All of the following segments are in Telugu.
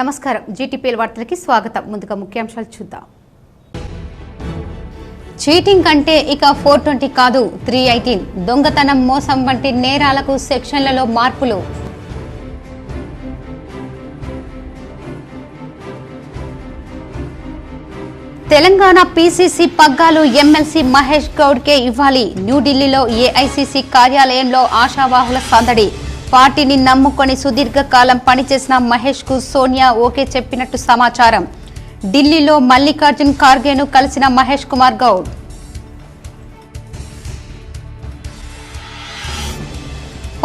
నమస్కారం జీటీపీఎల్ వార్తలకి స్వాగతం. ముందుగా ముఖ్యాంశాలు చూద్దాం. చీటింగ్ అంటే ఇక 420 కాదు 318. దొంగతనం, మోసం వంటి నేరాలకు సెక్షన్లలో మార్పులు. తెలంగాణ పీసీసీ పగ్గాలు ఎమ్మెల్సీ మహేష్ గౌడ్కే ఇవ్వాలి. న్యూఢిల్లీలో ఏఐసీసీ కార్యాలయంలో ఆశావాహుల సందడి. పార్టీని నమ్ముకొని సుదీర్ఘకాలం పనిచేసిన మహేష్ కు సోనియా ఓకే చెప్పినట్టు సమాచారం. ఢిల్లీలో మల్లికార్జున్ ఖార్గేను కలిసిన మహేష్ కుమార్ గౌడ్.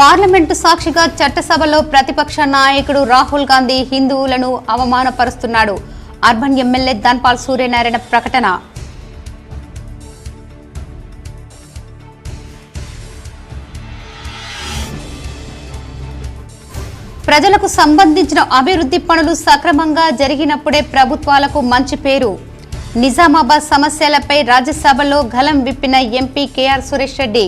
పార్లమెంటు సాక్షిగా చట్టసభలో ప్రతిపక్ష నాయకుడు రాహుల్ గాంధీ హిందువులను అవమానపరుస్తున్నాడు. అర్బన్ ఎమ్మెల్యే ధన్పాల్ సూర్యనారాయణ ప్రకటన. ప్రజలకు సంబంధించిన అభివృద్ధి పనులు సక్రమంగా జరిగినప్పుడే ప్రభుత్వాలకు మంచి పేరు. నిజామాబాద్ సమస్యలపై రాజ్యసభలో గళం విప్పిన MP KR Suresh Reddy.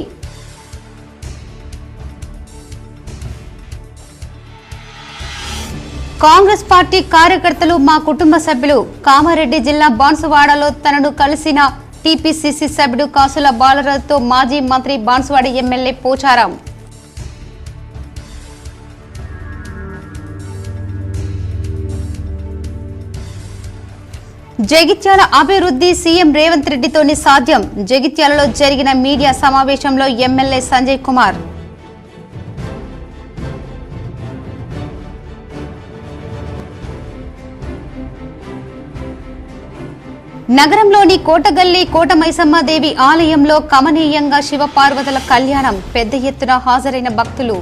Congress party కార్యకర్తలు మా కుటుంబ సభ్యులు. కామారెడ్డి జిల్లా బాన్సువాడలో తనను కలిసిన టీపీసీసీ సభ్యుడు కాసుల బాలరాజుతో మాజీ మంత్రి బాన్సువాడ ఎమ్మెల్యే పోచారం. జగిత్యాల అభివృద్ధి సీఎం రేవంత్ రెడ్డితోనే సాధ్యం. జగిత్యాలలో జరిగిన మీడియా సమావేశంలో ఎమ్మెల్యే సంజయ్ కుమార్. నగరంలోని కోటగల్లి కోటమైసమ్మ దేవి ఆలయంలో కమనీయంగా శివపార్వతుల కళ్యాణం. పెద్ద ఎత్తున హాజరైన భక్తులు.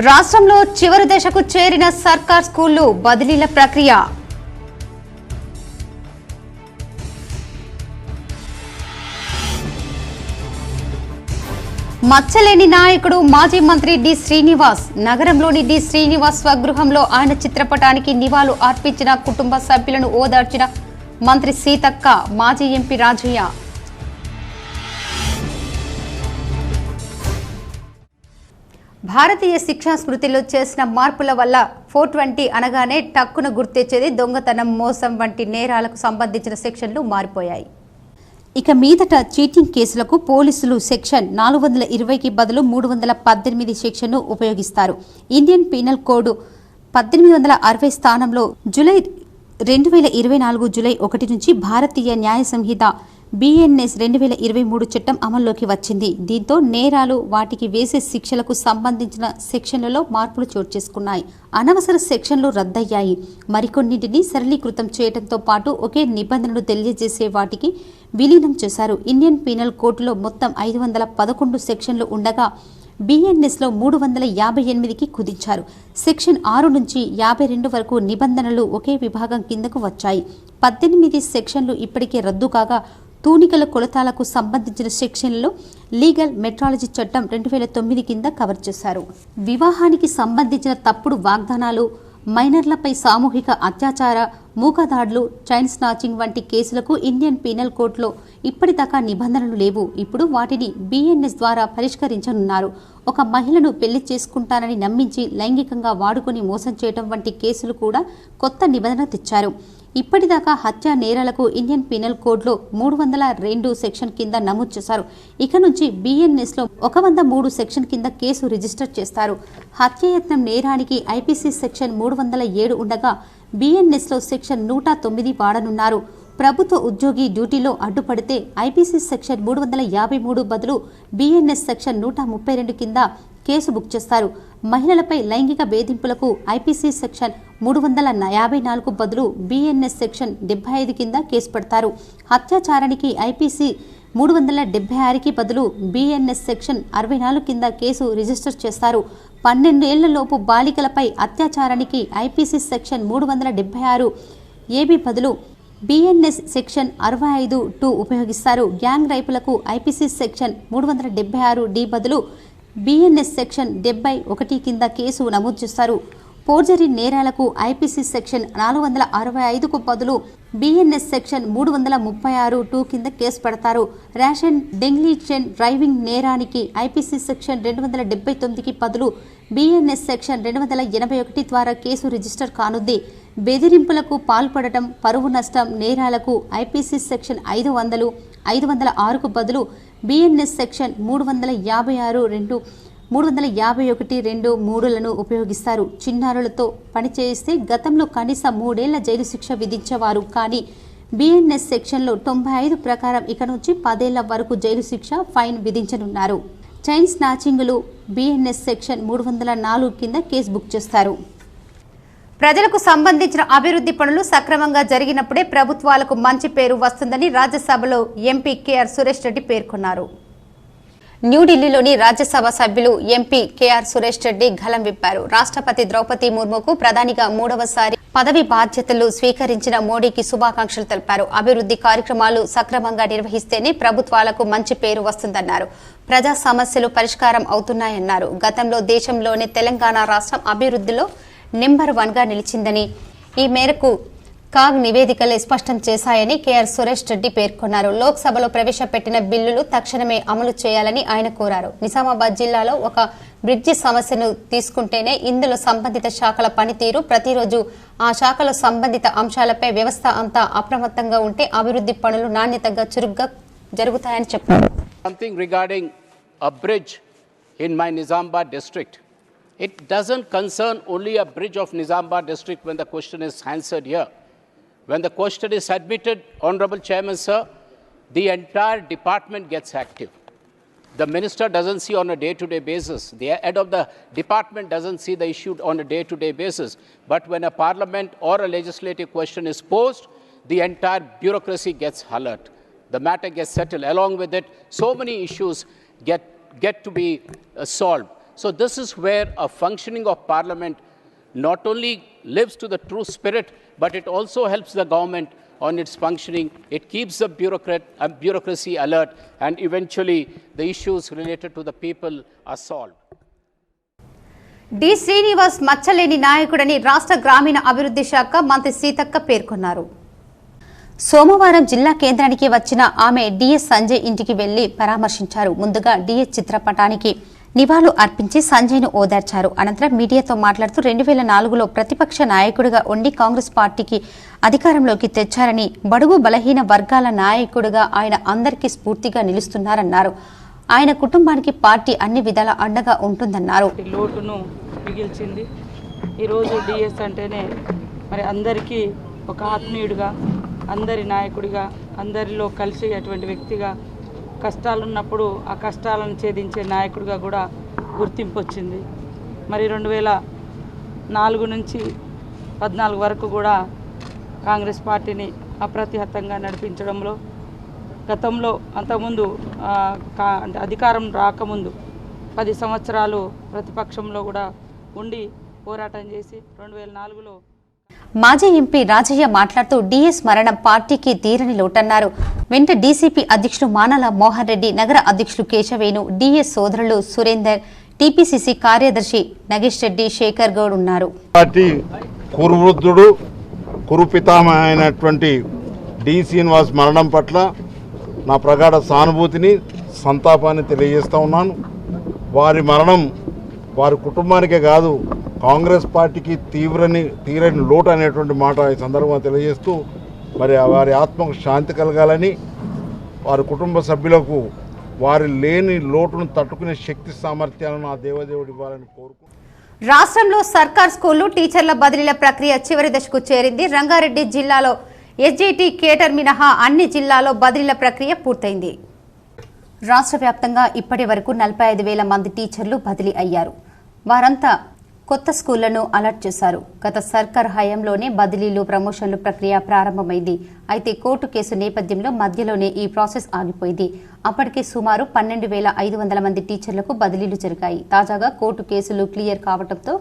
రాష్ట్రంలో చివరి దశకు చేరిన సర్కార్ స్కూళ్లు బదిలీల ప్రక్రియ. మచ్చలేని నాయకుడు మాజీ మంత్రి డి శ్రీనివాస్. నగరంలోని డి శ్రీనివాస్ స్వగృహంలో ఆయన చిత్రపటానికి నివాళులు అర్పించిన కుటుంబ సభ్యులను ఓదార్చిన మంత్రి సీతక్క, మాజీ ఎంపీ రాజయ్య. భారతీయ శిక్షా స్మృతిలో చేసిన మార్పుల వల్ల 420 అనగానే టక్కున గుర్తొచ్చేది దొంగతనం, మోసం వంటి నేరాలకు సంబంధించిన సెక్షన్లు మారిపోయాయి. ఇక మీదట చీటింగ్ కేసులకు పోలీసులు సెక్షన్ 420కి బదులు 318 సెక్షన్ను ఉపయోగిస్తారు. ఇండియన్ పీనల్ కోడ్ 1860 స్థానంలో జూలై 2024 జూలై 1 నుంచి భారతీయ న్యాయ సంహిత BNS 2023 చట్టం అమల్లోకి వచ్చింది. దీంతో నేరాలు, వాటికి వేసే శిక్షలకు సంబంధించిన సెక్షన్లలో మార్పులు చోటు చేసుకున్నాయి. అనవసర సెక్షన్లు రద్దయ్యాయి. మరికొన్నింటిని సరళీకృతం చేయడంతో పాటు ఒకే నిబంధనలు తెలియజేసే వాటికి విలీనం చేశారు. ఇండియన్ పీనల్ కోడ్లో మొత్తం 511 సెక్షన్లు ఉండగా BNSలో 358కి కుదించారు. సెక్షన్ 6 నుంచి 52 వరకు నిబంధనలు ఒకే విభాగం కిందకు వచ్చాయి. 18 సెక్షన్లు ఇప్పటికే రద్దు కాగా తూనికల కొలతాలకు సంబంధించిన సెక్షన్లలో లీగల్ మెట్రాలజీ చట్టం 2009 కింద కవర్ చేశారు. వివాహానికి సంబంధించిన తప్పుడు వాగ్దానాలు, మైనర్లపై సామూహిక అత్యాచార, మూకదాడులు, చైన్ స్నాచింగ్ వంటి కేసులకు ఇండియన్ పీనల్ కోడ్లో ఇప్పటిదాకా నిబంధనలు లేవు. ఇప్పుడు వాటిని BNS ద్వారా పరిష్కరించనున్నారు. ఒక మహిళను పెళ్లి చేసుకుంటానని నమ్మించి లైంగికంగా వాడుకొని మోసం చేయడం వంటి కేసులు కూడా కొత్త నిబంధన తెచ్చారు. ఇప్పటిదాకా హత్య నేరాలకు ఇండియన్ పీనల్ కోడ్లో 302 సెక్షన్ కింద నమోదు చేశారు. ఇక నుంచి BNSలో 103 సెక్షన్ కింద కేసు రిజిస్టర్ చేస్తారు. హత్యాయత్నం నేరానికి IPC సెక్షన్ 307 ఉండగా BNSలో సెక్షన్ 109 వాడనున్నారు. ప్రభుత్వ ఉద్యోగి డ్యూటీలో అడ్డుపడితే IPC సెక్షన్ 353 బదులు BNS సెక్షన్ 132 కింద కేసు బుక్ చేస్తారు. మహిళలపై లైంగిక వేధింపులకు IPC సెక్షన్ 354 బదులు BNS సెక్షన్ 75 కింద కేసు పెడతారు. అత్యాచారానికి IPC 376కి బదులు BNS సెక్షన్ 64 కింద కేసు రిజిస్టర్ చేస్తారు. 12 ఏళ్లలోపు బాలికలపై అత్యాచారానికి IPC సెక్షన్ 376 AB బదులు BNS సెక్షన్ 65(2) ఉపయోగిస్తారు. గ్యాంగ్ రైపులకు IPC సెక్షన్ 376D బదులు BNS సెక్షన్ 71 కింద కేసు నమోదు చేస్తారు. ఫోర్జరీ నేరాలకు ఐపీసీ సెక్షన్ 465కు బదులు బిఎన్ఎస్ సెక్షన్ 336(2) కింద కేసు పెడతారు. రేషన్ నెగ్లిజెంట్ డ్రైవింగ్ నేరానికి ఐపీసీ సెక్షన్ 279కి బదులు బిఎన్ఎస్ సెక్షన్ 281 ద్వారా కేసు రిజిస్టర్ కానుంది. బెదిరింపులకు పాల్పడటం, పరువు నష్టం నేరాలకు ఐపీసీ సెక్షన్ 500, 506కు బదులు బిఎన్ఎస్ సెక్షన్ 351(2)(3) ఉపయోగిస్తారు. చిన్నారులతో పనిచేస్తే గతంలో కనీస 3 ఏళ్ల జైలు శిక్ష విధించేవారు. కానీ బిఎన్ఎస్ సెక్షన్లో 95 ప్రకారం ఇక నుంచి 10 ఏళ్ల వరకు జైలు శిక్ష, ఫైన్ విధించనున్నారు. చైన్ స్నాచింగ్లు బిఎన్ఎస్ సెక్షన్ 304 కింద కేసు బుక్ చేస్తారు. ప్రజలకు సంబంధించిన అభివృద్ధి పనులు సక్రమంగా జరిగినప్పుడే ప్రభుత్వాలకు మంచి పేరు వస్తుందని రాజ్యసభలో ఎంపీ కేఆర్ సురేష్ రెడ్డి పేర్కొన్నారు. న్యూఢిల్లీలోని రాజ్యసభ సభ్యులు ఎంపీ కేఆర్ సురేష్ రెడ్డి గళం విప్పారు. రాష్ట్రపతి ద్రౌపది ముర్ముకు ప్రధానిగా 3వసారి పదవి బాధ్యతలు స్వీకరించిన మోడీకి శుభాకాంక్షలు తెలిపారు. అభివృద్ధి కార్యక్రమాలు సక్రమంగా నిర్వహిస్తేనే ప్రభుత్వాలకు మంచి పేరు వస్తుందన్నారు. ప్రజా సమస్యలు పరిష్కారం అవుతున్నాయన్నారు. గతంలో దేశంలోనే తెలంగాణ రాష్ట్రం అభివృద్ధిలో నెంబర్ 1గా నిలిచిందని, ఈ మేరకు కాగ్ నివేదికలే స్పష్టం చేశాయని కేఆర్ సురేష్ రెడ్డి పేర్కొన్నారు. లోక్సభలో ప్రవేశపెట్టిన బిల్లులు తక్షణమే అమలు చేయాలని ఆయన కోరారు. నిజామాబాద్ జిల్లాలో ఒక బ్రిడ్జి సమస్యను తీసుకుంటేనే ఇందులో సంబంధిత శాఖల పనితీరు, ప్రతిరోజు ఆ శాఖలో సంబంధిత అంశాలపై వ్యవస్థ అంతా అప్రమత్తంగా ఉంటే అభివృద్ధి పనులు నాణ్యతగా చురుగ్గా జరుగుతాయని చెప్పారు. Something regarding a bridge in my Nizamabad district. It doesn't concern only a bridge of Nizamabad district when the question is answered here. When the question is submitted, Honorable Chairman, sir, the entire department gets active. The minister doesn't see on a day-to-day basis. The head of the department doesn't see the issue on a day-to-day basis. But when a parliament or a legislative question is posed, the entire bureaucracy gets alert. The matter gets settled. Along with it, so many issues get to be solved. So this is where a functioning of parliament not only lives to the true spirit, but it also helps the government on its functioning. It keeps the bureaucracy alert, and eventually the issues related to the people are solved. D Srinivas మచ్చలేని నాయకుడని రాష్ట్ర గ్రామీణ అభివృద్ధి శాఖ మంత్రి సీతక్క పేర్కొన్నారు. సోమవారం జిల్లా కేంద్రానికి వచ్చిన ఆమె డిఎస్ సంజయ్ ఇంటికి వెళ్లి పరామర్శించారు. ముందుగా డిఎస్ చిత్రపటానికి నివాళులు అర్పించి సంజయ్ను ఓదార్చారు. అనంతరం మీడియాతో మాట్లాడుతూ 2004లో ప్రతిపక్ష నాయకుడిగా ఉండి కాంగ్రెస్ పార్టీకి అధికారంలోకి తెచ్చారని, బడుగు బలహీన వర్గాల నాయకుడిగా ఆయన అందరికీ స్ఫూర్తిగా నిలుస్తున్నారన్నారు. ఆయన కుటుంబానికి పార్టీ అన్ని విధాల అండగా ఉంటుందన్నారు. లోటును మిగిల్చింది. ఈరోజు డిఎస్ అంటేనే మరి అందరికీ ఒక ఆత్మీయుడిగా, అందరి నాయకుడిగా, అందరిలో కలిసి అటువంటి వ్యక్తిగా, కష్టాలున్నప్పుడు ఆ కష్టాలను ఛేదించే నాయకుడిగా కూడా గుర్తింపు వచ్చింది. మరి 2004 నుంచి 14 వరకు కూడా కాంగ్రెస్ పార్టీని అప్రతిహతంగా నడిపించడంలో, గతంలో అంతకుముందు అధికారం రాకముందు 10 సంవత్సరాలు ప్రతిపక్షంలో కూడా ఉండి పోరాటం చేసి 2004లో మాజీ ఎంపీ రాజయ్య మాట్లాడుతూ డిఎస్ మరణం పార్టీకి తీరని లోటన్నారు. వెంట డీసీపీ అధ్యక్షుడు మానాల మోహన్ రెడ్డి, నగర అధ్యక్షులు కేశవేణు, డిఎస్ సోదరులు సురేందర్, టీపీసీసీ కార్యదర్శి నగేష్ రెడ్డి, శేఖర్ గౌడ్ ఉన్నారు. పార్టీ కురువృద్ధుడు, కురుపితామహ అయినటువంటి డి శ్రీనివాస్ మరణం పట్ల నా ప్రగాఢ సానుభూతిని, సంతాపాన్ని తెలియజేస్తూ ఉన్నాను. వారి మరణం వారి కుటుంబానికే కాదు, కాంగ్రెస్ పార్టీకి తీరని లోటు అనేటువంటి మాట ఈ సందర్భంగా తెలియజేస్తూ, మరి వారి ఆత్మకు శాంతి కలగాలని, వారి కుటుంబ సభ్యులకు వారి లేని లోటును తట్టుకునే శక్తి సామర్థ్యాలను ఆ దేవదేవుడు ఇవ్వాలని కోరుకుంటున్నాను. రాష్ట్రంలో సర్కార్ స్కూళ్లు టీచర్ల బదిలీల ప్రక్రియ చివరి దశకు చేరింది. రంగారెడ్డి జిల్లాలో ఎస్జిటి కేటర్ మినహా అన్ని జిల్లాల్లో బదిలీల ప్రక్రియ పూర్తయింది. రాష్ట్ర వ్యాప్తంగా ఇప్పటి వరకు 45,000 మంది టీచర్లు బదిలీ అయ్యారు. వారంతా కొత్త స్కూళ్లను అలర్ట్ చేశారు. గత సర్కార్ హయాంలోనే బదిలీలు, ప్రమోషన్లు ప్రక్రియ ప్రారంభమైంది. అయితే కోర్టు కేసు నేపథ్యంలో మధ్యలోనే ఈ ప్రాసెస్ ఆగిపోయింది. అప్పటికే సుమారు 12,500 మంది టీచర్లకు బదిలీలు జరిగాయి. తాజాగా కోర్టు కేసులు క్లియర్ కావడంతో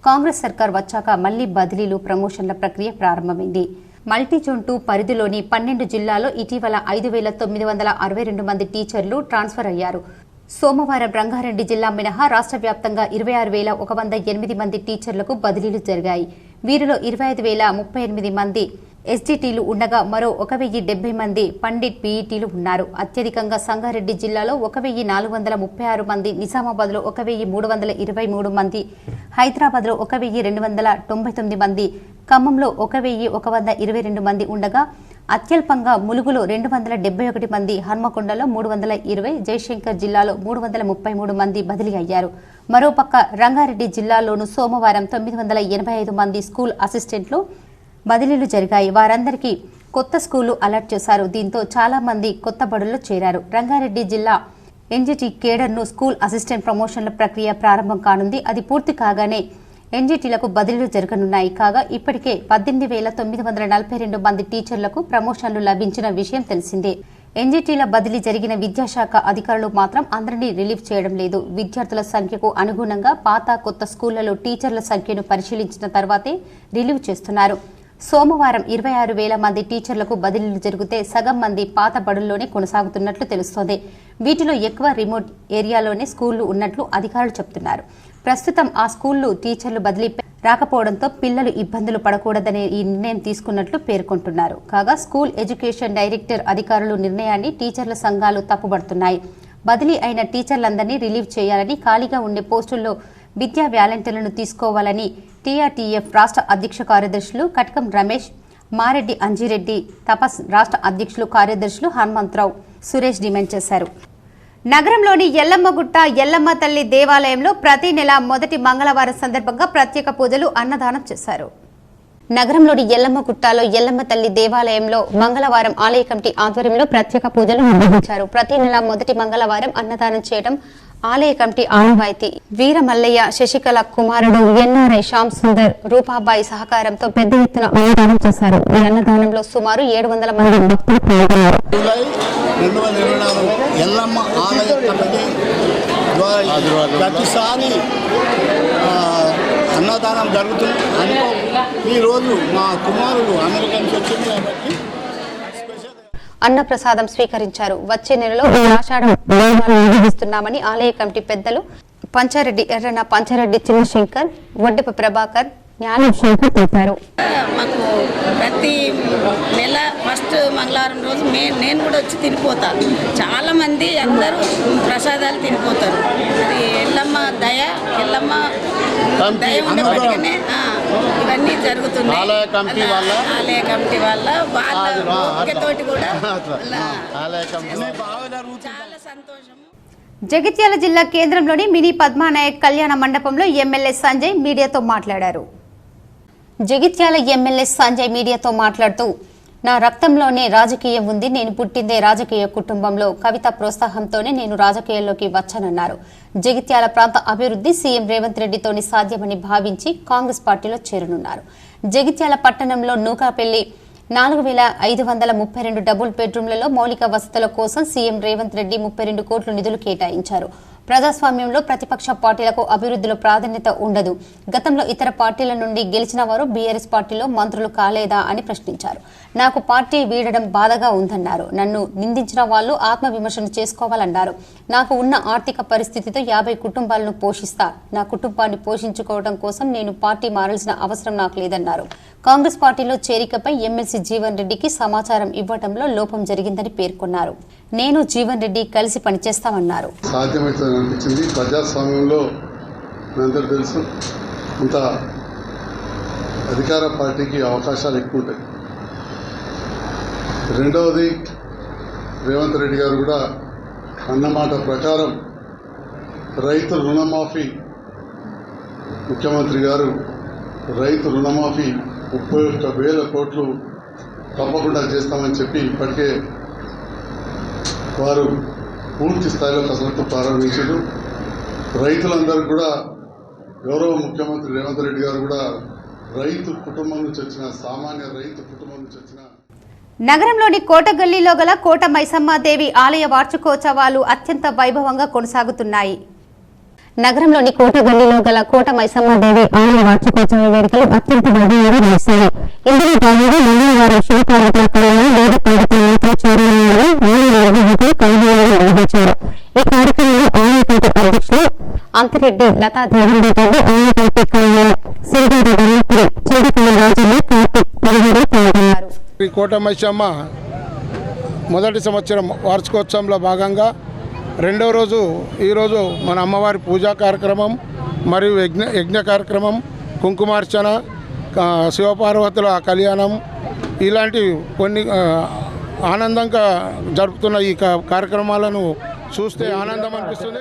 కాంగ్రెస్ సర్కార్ వచ్చాక మళ్లీ బదిలీలు, ప్రమోషన్ల ప్రక్రియ ప్రారంభమైంది. మల్టీజోన్ 2 పరిధిలోని 12 జిల్లాల్లో ఇటీవల 5,962 మంది టీచర్లు ట్రాన్స్ఫర్ అయ్యారు. సోమవారం రంగారెడ్డి జిల్లా మినహా రాష్ట్ర వ్యాప్తంగా 26,108 మంది టీచర్లకు బదిలీలు జరిగాయి. వీరిలో 25,038 మంది ఎస్డిటీలు ఉండగా మరో 1,070 మంది పండిట్ పీఈటీలు ఉన్నారు. అత్యధికంగా సంగారెడ్డి జిల్లాలో 1,436 మంది, నిజామాబాద్లో 1,323 మంది, హైదరాబాద్లో 1,299 మంది, ఖమ్మంలో 1,122 మంది ఉండగా అత్యల్పంగా ములుగులో 271 మంది, హన్మకొండలో 320, జయశంకర్ జిల్లాలో 333 మంది బదిలీ అయ్యారు. మరోపక్క రంగారెడ్డి జిల్లాలోనూ సోమవారం 985 మంది స్కూల్ అసిస్టెంట్లు బదిలీలు జరిగాయి. వారందరికీ కొత్త స్కూళ్లు అలర్ట్ చేశారు. దీంతో చాలా మంది కొత్త బడుల్లో చేరారు. రంగారెడ్డి జిల్లా ఎన్జిటి కేడర్ను స్కూల్ అసిస్టెంట్ ప్రమోషన్ల ప్రక్రియ ప్రారంభం కానుంది. అది పూర్తి కాగానే ఎన్జిటీలకు బదిలీలు జరగనున్నాయి. కాగా ఇప్పటికే 18,942 మంది టీచర్లకు ప్రమోషన్లు లభించిన విషయం తెలిసిందే. ఎన్జిటీల బదిలీ జరిగిన విద్యాశాఖ అధికారులు మాత్రం అందరినీ రిలీవ్ చేయడం లేదు. విద్యార్థుల సంఖ్యకు అనుగుణంగా పాత కొత్త స్కూళ్లలో టీచర్ల సంఖ్యను పరిశీలించిన తర్వాతే రిలీవ్ చేస్తున్నారు. సోమవారం 26,000 మంది టీచర్లకు బదిలీలు జరిగితే సగం మంది పాత బడుల్లోనే కొనసాగుతున్నట్లు తెలుస్తోంది. వీటిలో ఎక్కువ రిమోట్ ఏరియాలోనే స్కూళ్లు ఉన్నట్లు అధికారులు చెబుతున్నారు. ప్రస్తుతం ఆ స్కూళ్లు టీచర్లు బదిలీ రాకపోవడంతో పిల్లలు ఇబ్బందులు పడకూడదనే ఈ నిర్ణయం తీసుకున్నట్లు పేర్కొంటున్నారు. కాగా స్కూల్ ఎడ్యుకేషన్ డైరెక్టర్ అధికారులు నిర్ణయాన్ని టీచర్ల సంఘాలు తప్పుబడుతున్నాయి. బదిలీ అయిన టీచర్లందరినీ రిలీవ్ చేయాలని, ఖాళీగా ఉండే పోస్టుల్లో విద్యా వాలంటీర్లను తీసుకోవాలని టీఆర్టీఎఫ్ రాష్ట్ర అధ్యక్ష కార్యదర్శులు కటకం రమేష్, మారెడ్డి అంజిరెడ్డి, తపస్ రాష్ట్ర అధ్యక్షులు కార్యదర్శులు హనుమంతరావు, సురేష్ డిమాండ్ చేశారు. నగరంలోని ఎల్లమ్మగుట్ట ఎల్లమ్మ తల్లి దేవాలయంలో ప్రతి నెల మొదటి మంగళవారం సందర్భంగా ప్రత్యేక పూజలు, అన్నదానం చేశారు. నగరంలోని ఎల్లమ్మగుట్టలో ఎల్లమ్మ తల్లి దేవాలయంలో మంగళవారం ఆలయ కమిటీ ఆధ్వర్యంలో ప్రత్యేక పూజలు నిర్వహించారు. ప్రతి నెల మొదటి మంగళవారం అన్నదానం చేయడం ఆలయ కమిటీ ఆనవాయితీ. వీరమల్లయ్య, శశికళ కుమారుడు ఎన్ఆర్ఐ శ్యామ్ సుందర్, రూపాబాయి సహకారంతో పెద్ద ఎత్తున అన్నదానం చేశారు. ఈ అన్నదానంలో సుమారు 700 మంది భక్తులు పాల్గొన్నారు. జూలై 2024 ఎల్లమ్మ ఆలయ కమిటీ ప్రతిసారి అన్నదానం జరుగుతుంది. ఈరోజు మా కుమారుడు అమెరికా నుంచి వచ్చింది కాబట్టి అన్నప్రసాదం స్వీకరించారు. వచ్చే నెలలో ఆషాఢం నిర్వహిస్తున్నామని ఆలయ కమిటీ పెద్దలు పంచారెడ్డి ఎర్రన్న, పంచారెడ్డి చిన్నశంకర్, వడ్డెప ప్రభాకర్, జ్ఞానం శంకర్ తెలిపారు. మాకు ప్రతి నెల ఫస్ట్ మంగళవారం రోజు నేను కూడా వచ్చి తినిపోతా. చాలా మంది అందరూ ప్రసాదాలు తినిపోతారు. అది ఎల్లమ్మ దయ, ఎల్లమ్మ దయ ఉండబట్టిగానే ఇవన్నీ జరుగుతున్నాయి. ఆలయ కమిటీ వాళ్ళ ఓపికతోటి కూడా చాలా సంతోషం. జగిత్యాల జిల్లా కేంద్రంలోని మినీ పద్మానాయక్ కళ్యాణ మండపంలో ఎమ్మెల్యే సంజయ్ మీడియాతో మాట్లాడారు. జగిత్యాల ఎమ్మెల్యే సంజయ్ మీడియాతో మాట్లాడుతూ, నా రక్తంలోనే రాజకీయం ఉంది. నేను పుట్టిందే రాజకీయ కుటుంబంలో. కవిత ప్రోత్సాహంతోనే నేను రాజకీయాల్లోకి వచ్చానన్నారు. జగిత్యాల ప్రాంత అభివృద్ధి సీఎం రేవంత్ రెడ్డితోనే సాధ్యమని భావించి కాంగ్రెస్ పార్టీలో చేరనున్నారు. జగిత్యాల పట్టణంలో నూకాపల్లి 4,532 డబుల్ బెడ్రూమ్లలో మౌలిక వసతుల కోసం సీఎం రేవంత్ రెడ్డి 32 కోట్ల నిధులు కేటాయించారు. ప్రజాస్వామ్యంలో ప్రతిపక్ష పార్టీలకు అభివృద్ధిలో ప్రాధాన్యత ఉండదు. గతంలో ఇతర పార్టీల నుండి గెలిచిన వారు బీఆర్ఎస్ పార్టీలో మంత్రులు కాలేదా అని ప్రశ్నించారు. నాకు పార్టీ వీడడం బాధగా ఉందన్నారు. నన్ను నిందించిన వాళ్ళు ఆత్మవిమర్శన చేసుకోవాలన్నారు. నాకు ఉన్న ఆర్థిక పరిస్థితితో 50 కుటుంబాలను పోషిస్తా. నా కుటుంబాన్ని పోషించుకోవడం కోసం నేను పార్టీ మారాల్సిన అవసరం నాకు లేదన్నారు. కాంగ్రెస్ పార్టీలో చేరికపై ఎమ్మెల్సీ జీవన్ రెడ్డికి సమాచారం ఇవ్వడంలో లోపం జరిగిందని పేర్కొన్నారు. నేను జీవన్ రెడ్డి కలిసి పనిచేస్తామన్నారు. సాధ్యమవుతుందని అనిపించింది. ప్రజాస్వామ్యంలో మనందరూ తెలుసు, అంత అధికార పార్టీకి అవకాశాలు ఎక్కువ ఉంటాయి. రెండవది, రేవంత్ రెడ్డి గారు కూడా అన్నమాట ప్రకారం రైతు రుణమాఫీ, ముఖ్యమంత్రి గారు రైతు రుణమాఫీ 31,000 కోట్లు తప్పకుండా చేస్తామని చెప్పి ఇప్పటికే వారు పూర్తి స్థాయిలో కసరత్తు ప్రారంభించారు. రైతులందరూ కూడా గౌరవ ముఖ్యమంత్రి రేవంత్ రెడ్డి గారు కూడా రైతు కుటుంబం నుంచి వచ్చిన, సామాన్య రైతు కుటుంబం నుంచి వచ్చిన నగరంలోని కోటగల్లీలో గల కోట మైసమ్మాదేవి ఆలయ వార్షికోత్సవాలు అత్యంత వైభవంగా కొనసాగుతున్నాయి. నగరంలోని కోటగల్లీలో గల కోట మైసమ్మాదేవి ఆలయ వార్షికోత్సవ వేడుకలు అత్యంత వైభవంగా ముగిశాయి. ఇందులో భాగంగా మంగళవారం శివపార్వతుల కళ్యాణం, వేద పండితుల నిర్వహించారు. ఈ కార్యక్రమంలో పెద్దిరెడ్డి, లతా జగన్ రెడ్డి, పాల్గొన్నారు. శ్రీ కోటమైసమ్మ మొదటి సంవత్సరం వార్షికోత్సవంలో భాగంగా రెండవ రోజు ఈరోజు మన అమ్మవారి పూజా కార్యక్రమం మరియు యజ్ఞ కార్యక్రమం, కుంకుమార్చన, శివపార్వతుల కళ్యాణం ఇలాంటి కొన్ని ఆనందంగా జరుపుతున్న ఈ కార్యక్రమాలను చూస్తే ఆనందం అనిపిస్తుంది.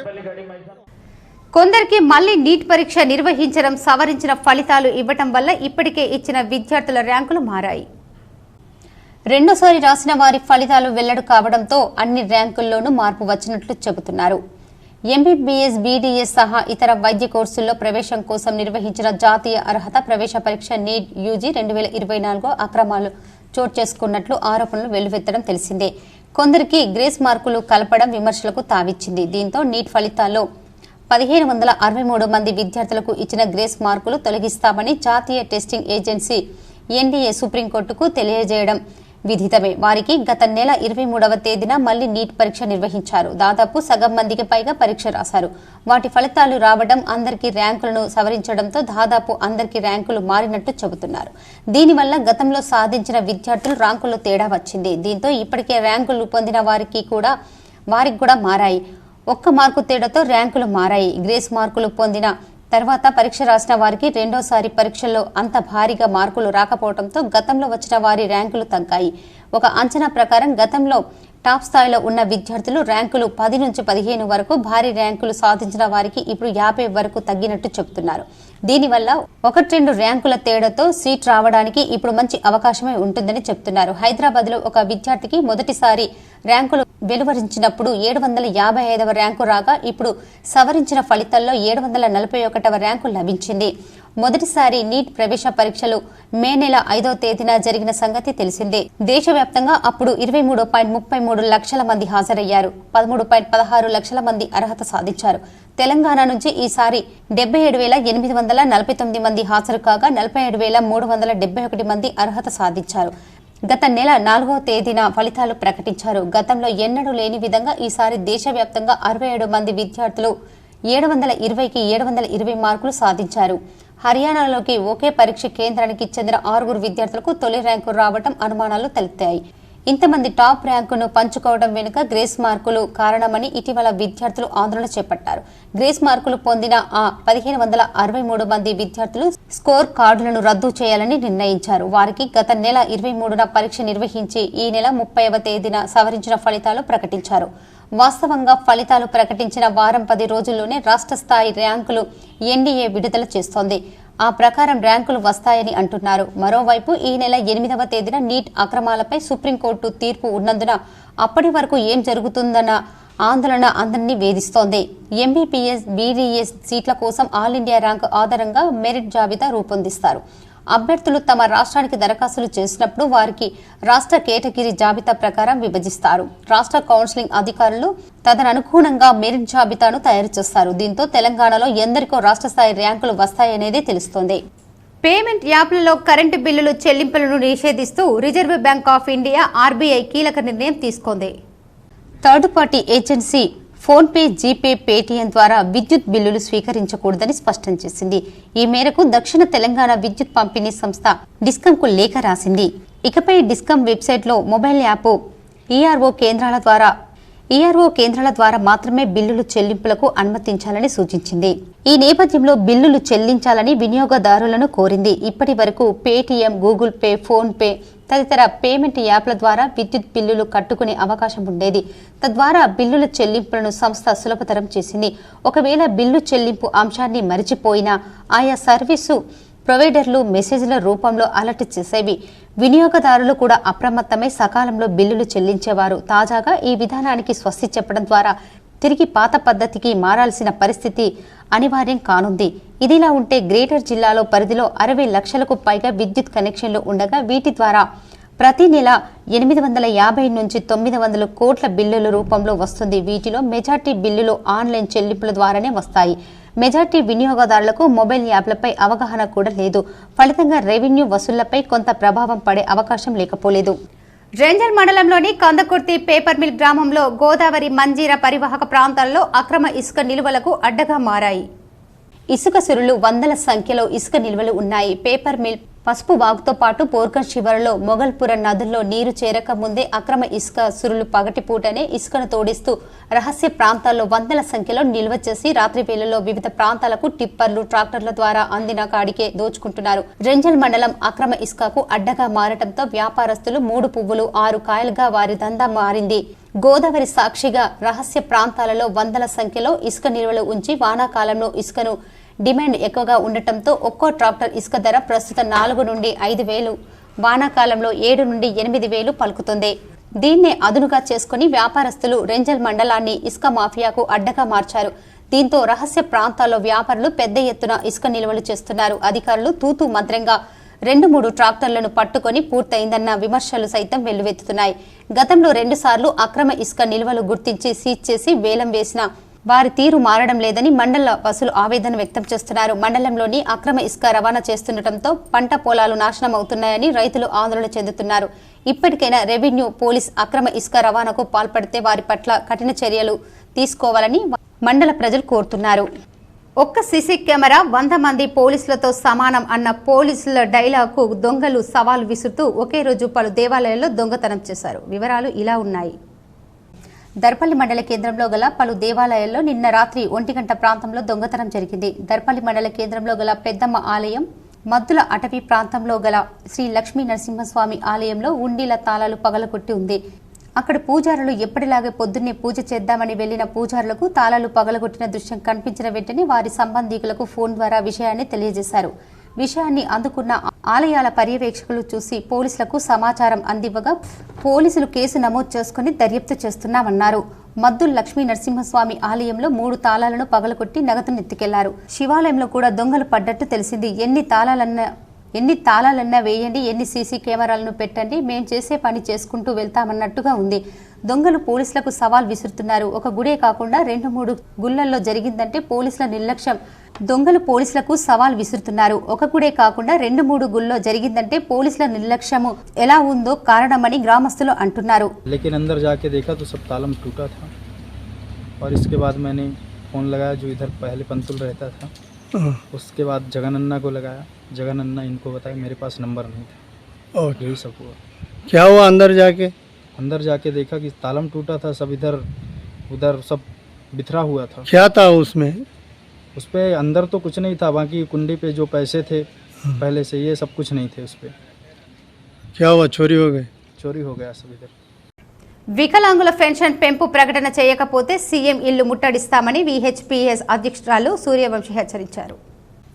కొందరికి మళ్లీ నీట్ పరీక్ష నిర్వహించడం, సవరించిన ఫలితాలు ఇవ్వటం వల్ల ఇప్పటికే ఇచ్చిన విద్యార్థుల ర్యాంకులు మారాయి. రెండోసారి రాసిన వారి ఫలితాలు వెల్లడి కావడంతో అన్ని ర్యాంకుల్లోనూ మార్పు వచ్చినట్లు చెబుతున్నారు. ఎంబీబీఎస్, బీడీఎస్ సహా ఇతర వైద్య కోర్సుల్లో ప్రవేశం కోసం నిర్వహించిన జాతీయ అర్హత ప్రవేశ పరీక్ష నీట్ యూజీ 2024 అక్రమాలు చోటు చేసుకున్నట్లు ఆరోపణలు వెల్లువెత్తడం తెలిసిందే. కొందరికి గ్రేస్ మార్కులు కలపడం విమర్శలకు తావిచ్చింది. దీంతో నీట్ ఫలితాల్లో 1563 మంది విద్యార్థులకు ఇచ్చిన గ్రేస్ మార్కులు తొలగిస్తామని జాతీయ టెస్టింగ్ ఏజెన్సీ ఎన్డీఏ సుప్రీంకోర్టుకు తెలియజేయడం విదితమే. వారికి గత నెల 23వ తేదీన మళ్లీ నీట్ పరీక్ష నిర్వహించారు. దాదాపు సగం మందికి పైగా పరీక్ష రాశారు. వాటి ఫలితాలు రావడం, అందరికీ ర్యాంకులను సవరించడంతో దాదాపు అందరికీ ర్యాంకులు మారినట్టు చెబుతున్నారు. దీనివల్ల గతంలో సాధించిన విద్యార్థులు ర్యాంకుల్లో తేడా వచ్చింది. దీంతో ఇప్పటికే ర్యాంకులు పొందిన వారికి కూడా మారాయి. 1 మార్కు తేడాతో ర్యాంకులు మారాయి. గ్రేస్ మార్కులు పొందిన తర్వాత పరీక్ష రాసిన వారికి రెండోసారి పరీక్షల్లో అంత భారీగా మార్కులు రాకపోవడంతో గతంలో వచ్చిన వారి ర్యాంకులు తగ్గాయి. ఒక అంచనా ప్రకారం గతంలో టాప్ స్థాయిలో ఉన్న విద్యార్థులు ర్యాంకులు 10 నుంచి 15 వరకు, భారీ ర్యాంకులు సాధించిన వారికి ఇప్పుడు 50 వరకు తగ్గినట్టు చెబుతున్నారు. దీనివల్ల 1-2 ర్యాంకుల తేడాతో సీట్ రావడానికి ఇప్పుడు మంచి అవకాశమే ఉంటుందని చెబుతున్నారు. హైదరాబాద్ లో ఒక విద్యార్థికి మొదటిసారి ర్యాంకులు వెలువరించినప్పుడు 755వ ర్యాంకు రాగా ఇప్పుడు సవరించిన ఫలితాల్లో 741వ ర్యాంకు లభించింది. మొదటిసారి నీట్ ప్రవేశ పరీక్షలు మే నెల 5వ తేదీన జరిగిన సంగతి తెలిసిందే. దేశవ్యాప్తంగా అప్పుడు 23.33 లక్షల మంది హాజరయ్యారు. 13.16 లక్షల మంది అర్హత సాధించారు. తెలంగాణ నుంచి ఈసారి 77,849 మంది హాజరు కాగా 47,371 మంది అర్హత సాధించారు. గత నెల 4వ తేదీన ఫలితాలు ప్రకటించారు. గతంలో ఎన్నడూ లేని విధంగా ఈసారి దేశవ్యాప్తంగా 67 మంది విద్యార్థులు 720కి 720 మార్కులు సాధించారు. హర్యానాలోకి ఒకే పరీక్ష కేంద్రానికి చెందిన 6 విద్యార్థులకు తొలి ర్యాంకు రావడం అనుమానాలు తలెత్తాయి. ఇంతమంది టాప్ ర్యాంకును పంచుకోవడం వెనుక గ్రేస్ మార్కులు కారణమని ఇటీవల విద్యార్థులు ఆందోళన చేపట్టారు. గ్రేస్ మార్కులు పొందిన ఆ 1563 మంది విద్యార్థులు స్కోర్ కార్డులను రద్దు చేయాలని నిర్ణయించారు. వారికి గత నెల 23న పరీక్ష నిర్వహించి ఈ నెల 30వ తేదీన సవరించిన ఫలితాలు ప్రకటించారు. వాస్తవంగా ఫలితాలు ప్రకటించిన వారం 10 రోజుల్లోనే రాష్ట్ర స్థాయి ర్యాంకులు ఎన్డీఏ విడుదల చేస్తోంది. ఆ ప్రకారం ర్యాంకులు వస్తాయని అంటున్నారు. మరోవైపు ఈ నెల 8వ తేదీన నీట్ అక్రమాలపై సుప్రీంకోర్టు తీర్పు ఉన్నందున అప్పటి వరకు ఏం జరుగుతుందన్న ఆందోళన అందరినీ వేధిస్తోంది. ఎంబీబీఎస్, బీడీఎస్ సీట్ల కోసం ఆల్ ఇండియా ర్యాంకు ఆధారంగా మెరిట్ జాబితా రూపొందిస్తారు. అభ్యర్థులు తమ రాష్ట్రానికి దరఖాస్తులు చేసినప్పుడు వారికి రాష్ట్ర కేటగిరీ జాబితా ప్రకారం విభజిస్తారు. రాష్ట్ర కౌన్సిలింగ్ అధికారులు తదనుగుణంగా మెరిట్ జాబితాను తయారు చేస్తారు. దీంతో తెలంగాణలో ఎందరికో రాష్ట్ర స్థాయి ర్యాంకులు వస్తాయనేది తెలుస్తోంది. పేమెంట్ యాప్లలో కరెంటు బిల్లులు చెల్లింపులను నిషేధిస్తూ Reserve Bank of India RBI కీలక నిర్ణయం తీసుకుంది. Third party agency PhonePe, GPay, Paytm ద్వారా విద్యుత్ బిల్లులు స్వీకరించకూడదని స్పష్టం చేసింది. ఈ మేరకు దక్షిణ తెలంగాణ విద్యుత్ పంపిణీ సంస్థ డిస్కంకు లేఖ రాసింది. ఇకపై డిస్కం వెబ్సైట్లో మొబైల్ యాప్ ఈఆర్ఓ కేంద్రాల ద్వారా మాత్రమే బిల్లులు చెల్లింపులకు అనుమతించాలని సూచించింది. ఈ నేపథ్యంలో బిల్లులు చెల్లించాలని వినియోగదారులను కోరింది. ఇప్పటి వరకు Paytm, Google pay, phone pay తదితర పేమెంట్ యాప్ల ద్వారా విద్యుత్ బిల్లులు కట్టుకునే అవకాశం ఉండేది. తద్వారా బిల్లుల చెల్లింపులను సంస్థ సులభతరం చేసింది. ఒకవేళ బిల్లు చెల్లింపు అంశాన్ని మరిచిపోయినా ఆయా సర్వీసు ప్రొవైడర్లు మెసేజ్ల రూపంలో అలర్ట్ చేసేవి. వినియోగదారులు కూడా అప్రమత్తమై సకాలంలో బిల్లులు చెల్లించేవారు. తాజాగా ఈ విధానానికి స్వస్తి చెప్పడం ద్వారా తిరిగి పాత పద్ధతికి మారాల్సిన పరిస్థితి అనివార్యం కానుంది. ఇదిలా ఉంటే గ్రేటర్ జిల్లాలో పరిధిలో 60 లక్షలకు పైగా విద్యుత్ కనెక్షన్లు ఉండగా వీటి ద్వారా ప్రతి నెల 850 నుంచి 900 కోట్ల బిల్లుల రూపంలో వస్తుంది. వీటిలో మెజార్టీ బిల్లులు ఆన్లైన్ చెల్లింపుల ద్వారానే వస్తాయి. మెజార్టీ వినియోగదారులకు మొబైల్ యాప్లపై అవగాహన కూడా లేదు. ఫలితంగా రెవెన్యూ వసూళ్లపై కొంత ప్రభావం పడే అవకాశం లేకపోలేదు. రేంజర్ మండలంలోని కందకుర్తి పేపర్ మిల్ గ్రామంలో గోదావరి, మంజీరా పరివాహక ప్రాంతాల్లో అక్రమ ఇసుక నిలువలకు అడ్డగా మారాయి. ఇసుక సురులు వందల సంఖ్యలో ఇసుక నిల్వలు ఉన్నాయి. పేపర్ మిల్, పసుపు వాగుతో పాటు పోర్కన్ శివరలో మొగల్పుర నదుల్లో నీరు చేరక ముందే అక్రమ ఇసుక సురులు పగటిపూటనే ఇసుకను తోడిస్తూ రహస్య ప్రాంతాల్లో వందల సంఖ్యలో నిల్వ చేసి రాత్రి వేళల్లో వివిధ ప్రాంతాలకు టిప్పర్లు, ట్రాక్టర్ల ద్వారా అందిన కాడికే దోచుకుంటున్నారు. రెంజల్ మండలం అక్రమ ఇసుకకు అడ్డగా మారటంతో వ్యాపారస్తులు 3 పువ్వులు 6 కాయలుగా వారి దందా మారింది. గోదావరి సాక్షిగా రహస్య ప్రాంతాలలో వందల సంఖ్యలో ఇసుక నిల్వలు ఉంచి వానాకాలంలో ఇసుకను డిమాండ్ ఎక్కువగా ఉండటంతో ఒక్కో ట్రాక్టర్ ఇసుక ధర ప్రస్తుతం 4 నుండి 5,000, వానాకాలంలో 7 నుండి 8,000 పలుకుతుంది. దీన్నే అదునుగా చేసుకుని వ్యాపారస్తులు రెంజల్ మండలాన్ని ఇసుక మాఫియాకు అడ్డగా మార్చారు. దీంతో రహస్య ప్రాంతాల్లో వ్యాపారులు పెద్ద ఎత్తున ఇసుక నిల్వలు చేస్తున్నారు. అధికారులు తూతూ మంత్రంగా 2-3 ట్రాక్టర్లను పట్టుకొని పూర్తయిందన్న విమర్శలు సైతం వెల్లువెత్తుతున్నాయి. గతంలో 2 సార్లు అక్రమ ఇసుక నిల్వలు గుర్తించి సీజ్ చేసి వేలం వేసిన వారి తీరు మారడం లేదని మండల వాసులు ఆవేదన వ్యక్తం చేస్తున్నారు. మండలంలోని అక్రమ ఇసుక రవాణా చేస్తుండటంతో పంట పొలాలు నాశనం అవుతున్నాయని రైతులు ఆందోళన చెందుతున్నారు. ఇప్పటికైనా రెవెన్యూ, పోలీస్ అక్రమ ఇసుక రవాణాకు పాల్పడితే వారి పట్ల కఠిన చర్యలు తీసుకోవాలని మండల ప్రజలు కోరుతున్నారు. ఒక్క సీసీ కెమెరా 100 మంది పోలీసులతో సమానం అన్న పోలీసుల డైలాగ్కు దొంగలు సవాల్ విసురుతూ ఒకే రోజు పలు దేవాలయాల్లో దొంగతనం చేశారు. వివరాలు ఇలా ఉన్నాయి. దర్పల్లి మండల కేంద్రంలో గల పలు దేవాలయాల్లో నిన్న రాత్రి 1 గంట ప్రాంతంలో దొంగతనం జరిగింది. దర్పల్లి మండల కేంద్రంలో గల పెద్దమ్మ ఆలయం, మద్దుల అటవీ ప్రాంతంలో గల శ్రీ లక్ష్మీ నరసింహస్వామి ఆలయంలో ఉండీల తాళాలు పగలగొట్టి ఉంది. అక్కడ పూజారులు ఎప్పటిలాగే పొద్దున్నే పూజ చేద్దామని వెళ్లిన పూజారులకు తాళాలు పగలగొట్టిన దృశ్యం కనిపించిన వెంటనే వారి సంబంధికులకు ఫోన్ ద్వారా విషయాన్ని తెలియజేశారు. విషయాన్ని అందుకున్న ఆలయాల పర్యవేక్షకులు చూసి పోలీసులకు సమాచారం అందివ్వగా పోలీసులు కేసు నమోదు చేసుకుని దర్యాప్తు చేస్తున్నామన్నారు. మద్దుల లక్ష్మీ నరసింహస్వామి ఆలయంలో 3 తాళాలను పగలగొట్టి నగదును ఎత్తుకెళ్లారు. శివాలయంలో కూడా దొంగలు పడ్డట్టు తెలిసింది. ఎన్ని తాళాలన్నా వేయండి, ఎన్ని సీసీ కెమెరాలను పెట్టండి, మేం చేసే పని చేసుకుంటూ వెళ్తామన్నట్టుగా ఉంది. దొంగలు పోలీసులకు సవాల్ విసురుతున్నారు. ఒక గుడే కాకుండా 2-3 గుళ్లల్లో జరిగిందంటే పోలీసుల నిర్లక్ష్యం. దొంగలు పోలీసులకు సవాల్ విసురుతున్నారు. ఒక గుడే కాకుండా 2-3 గుళ్ళలో జరిగిందంటే పోలీసుల నిర్లక్ష్యము ఎలా ఉందో కారణమని గ్రామస్తులు అంటున్నారు. लेकिन अंदर जाके देखा तो सब तालम टूटा था और इसके बाद मैंने फ़ोन लगाया जो इधर पहले पंतुल रहता था. उसके बाद जगनन्ना को लगाया. जगनन्ना इनको बताया मेरे पास नंबर नहीं था. यही सब हुआ. क्या हुआ अंदर जाके देखा कि तालम टूटा था. सब इधर उधर सब बिखरा हुआ था. क्या था उसमें? उस पे अंदर तो कुछ नहीं था. बाकी कुंडी पे जो पैसे थे पहले से ये सब कुछ नहीं थे उस पे. क्या हुआ? चोरी हो गया सब इधर. వికలాంగుల పెన్షన్ పెంపు ప్రకటన చేయకపోతే సీఎం ఇల్లు ముట్టడిస్తామని విహెచ్పిఎస్ అధ్యక్షురాలు సూర్యవంశి హెచ్చరించారు.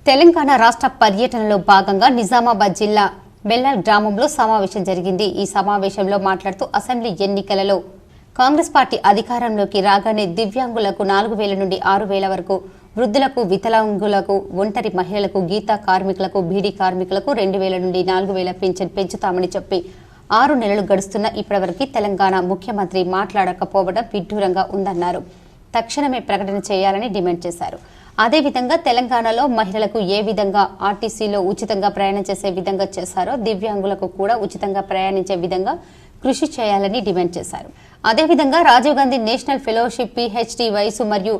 తెలంగాణ రాష్ట్ర పర్యటనలో భాగంగా నిజామాబాద్ జిల్లా బెల్లాల్ గ్రామంలో సమావేశం జరిగింది. ఈ సమావేశంలో మాట్లాడుతూ అసెంబ్లీ ఎన్నికలలో కాంగ్రెస్ పార్టీ అధికారంలోకి రాగానే దివ్యాంగులకు 4,000 నుండి 6,000 వరకు, వృద్ధులకు, వికలాంగులకు, ఒంటరి మహిళలకు, గీతా కార్మికులకు, బీడీ కార్మికులకు 2,000 నుండి 4,000 పింఛన్ పెంచుతామని చెప్పి 6 నెలలు గడుస్తున్న ఇప్పటివరకు తెలంగాణ ముఖ్యమంత్రి మాట్లాడకపోవడం విడ్డూరంగా ఉందన్నారు. తక్షణమే ప్రకటన చేయాలని డిమాండ్ చేశారు. అదేవిధంగా తెలంగాణలో మహిళలకు ఏ విధంగా ఆర్టీసీలో ఉచితంగా ప్రయాణం చేసే విధంగా చేశారో దివ్యాంగులకు కూడా ఉచితంగా ప్రయాణించే విధంగా కృషి చేయాలని డిమాండ్ చేశారు. అదేవిధంగా Rajiv Gandhi national fellowship, PhD వయసు మరియు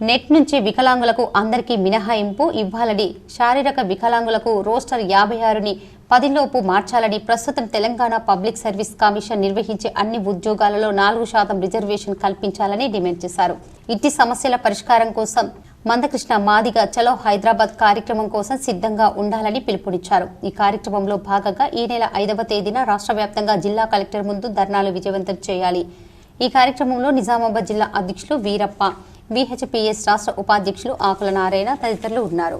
నెట్ నుంచి వికలాంగులకు అందరికీ మినహాయింపు ఇవ్వాలని, శారీరక వికలాంగులకు రోస్టర్ 56ని 10లోపు మార్చాలని, ప్రస్తుతం తెలంగాణ పబ్లిక్ సర్వీస్ కమిషన్ నిర్వహించే అన్ని ఉద్యోగాలలో 4% రిజర్వేషన్ కల్పించాలని డిమాండ్ చేశారు. ఇట్టి సమస్యల పరిష్కారం కోసం మందకృష్ణ మాదిగ చలో హైదరాబాద్ కార్యక్రమం కోసం సిద్ధంగా ఉండాలని పిలుపునిచ్చారు. ఈ కార్యక్రమంలో భాగంగా ఈ నెల 5వ తేదీన రాష్ట్ర వ్యాప్తంగా జిల్లా కలెక్టర్ ముందు ధర్నాలు విజయవంతం చేయాలి. ఈ కార్యక్రమంలో నిజామాబాద్ జిల్లా అధ్యక్షులు వీరప్ప, విహెచ్పిఎస్ రాష్ట్ర ఉపాధ్యక్షులు ఆకుల నారాయణ తదితరులు ఉన్నారు.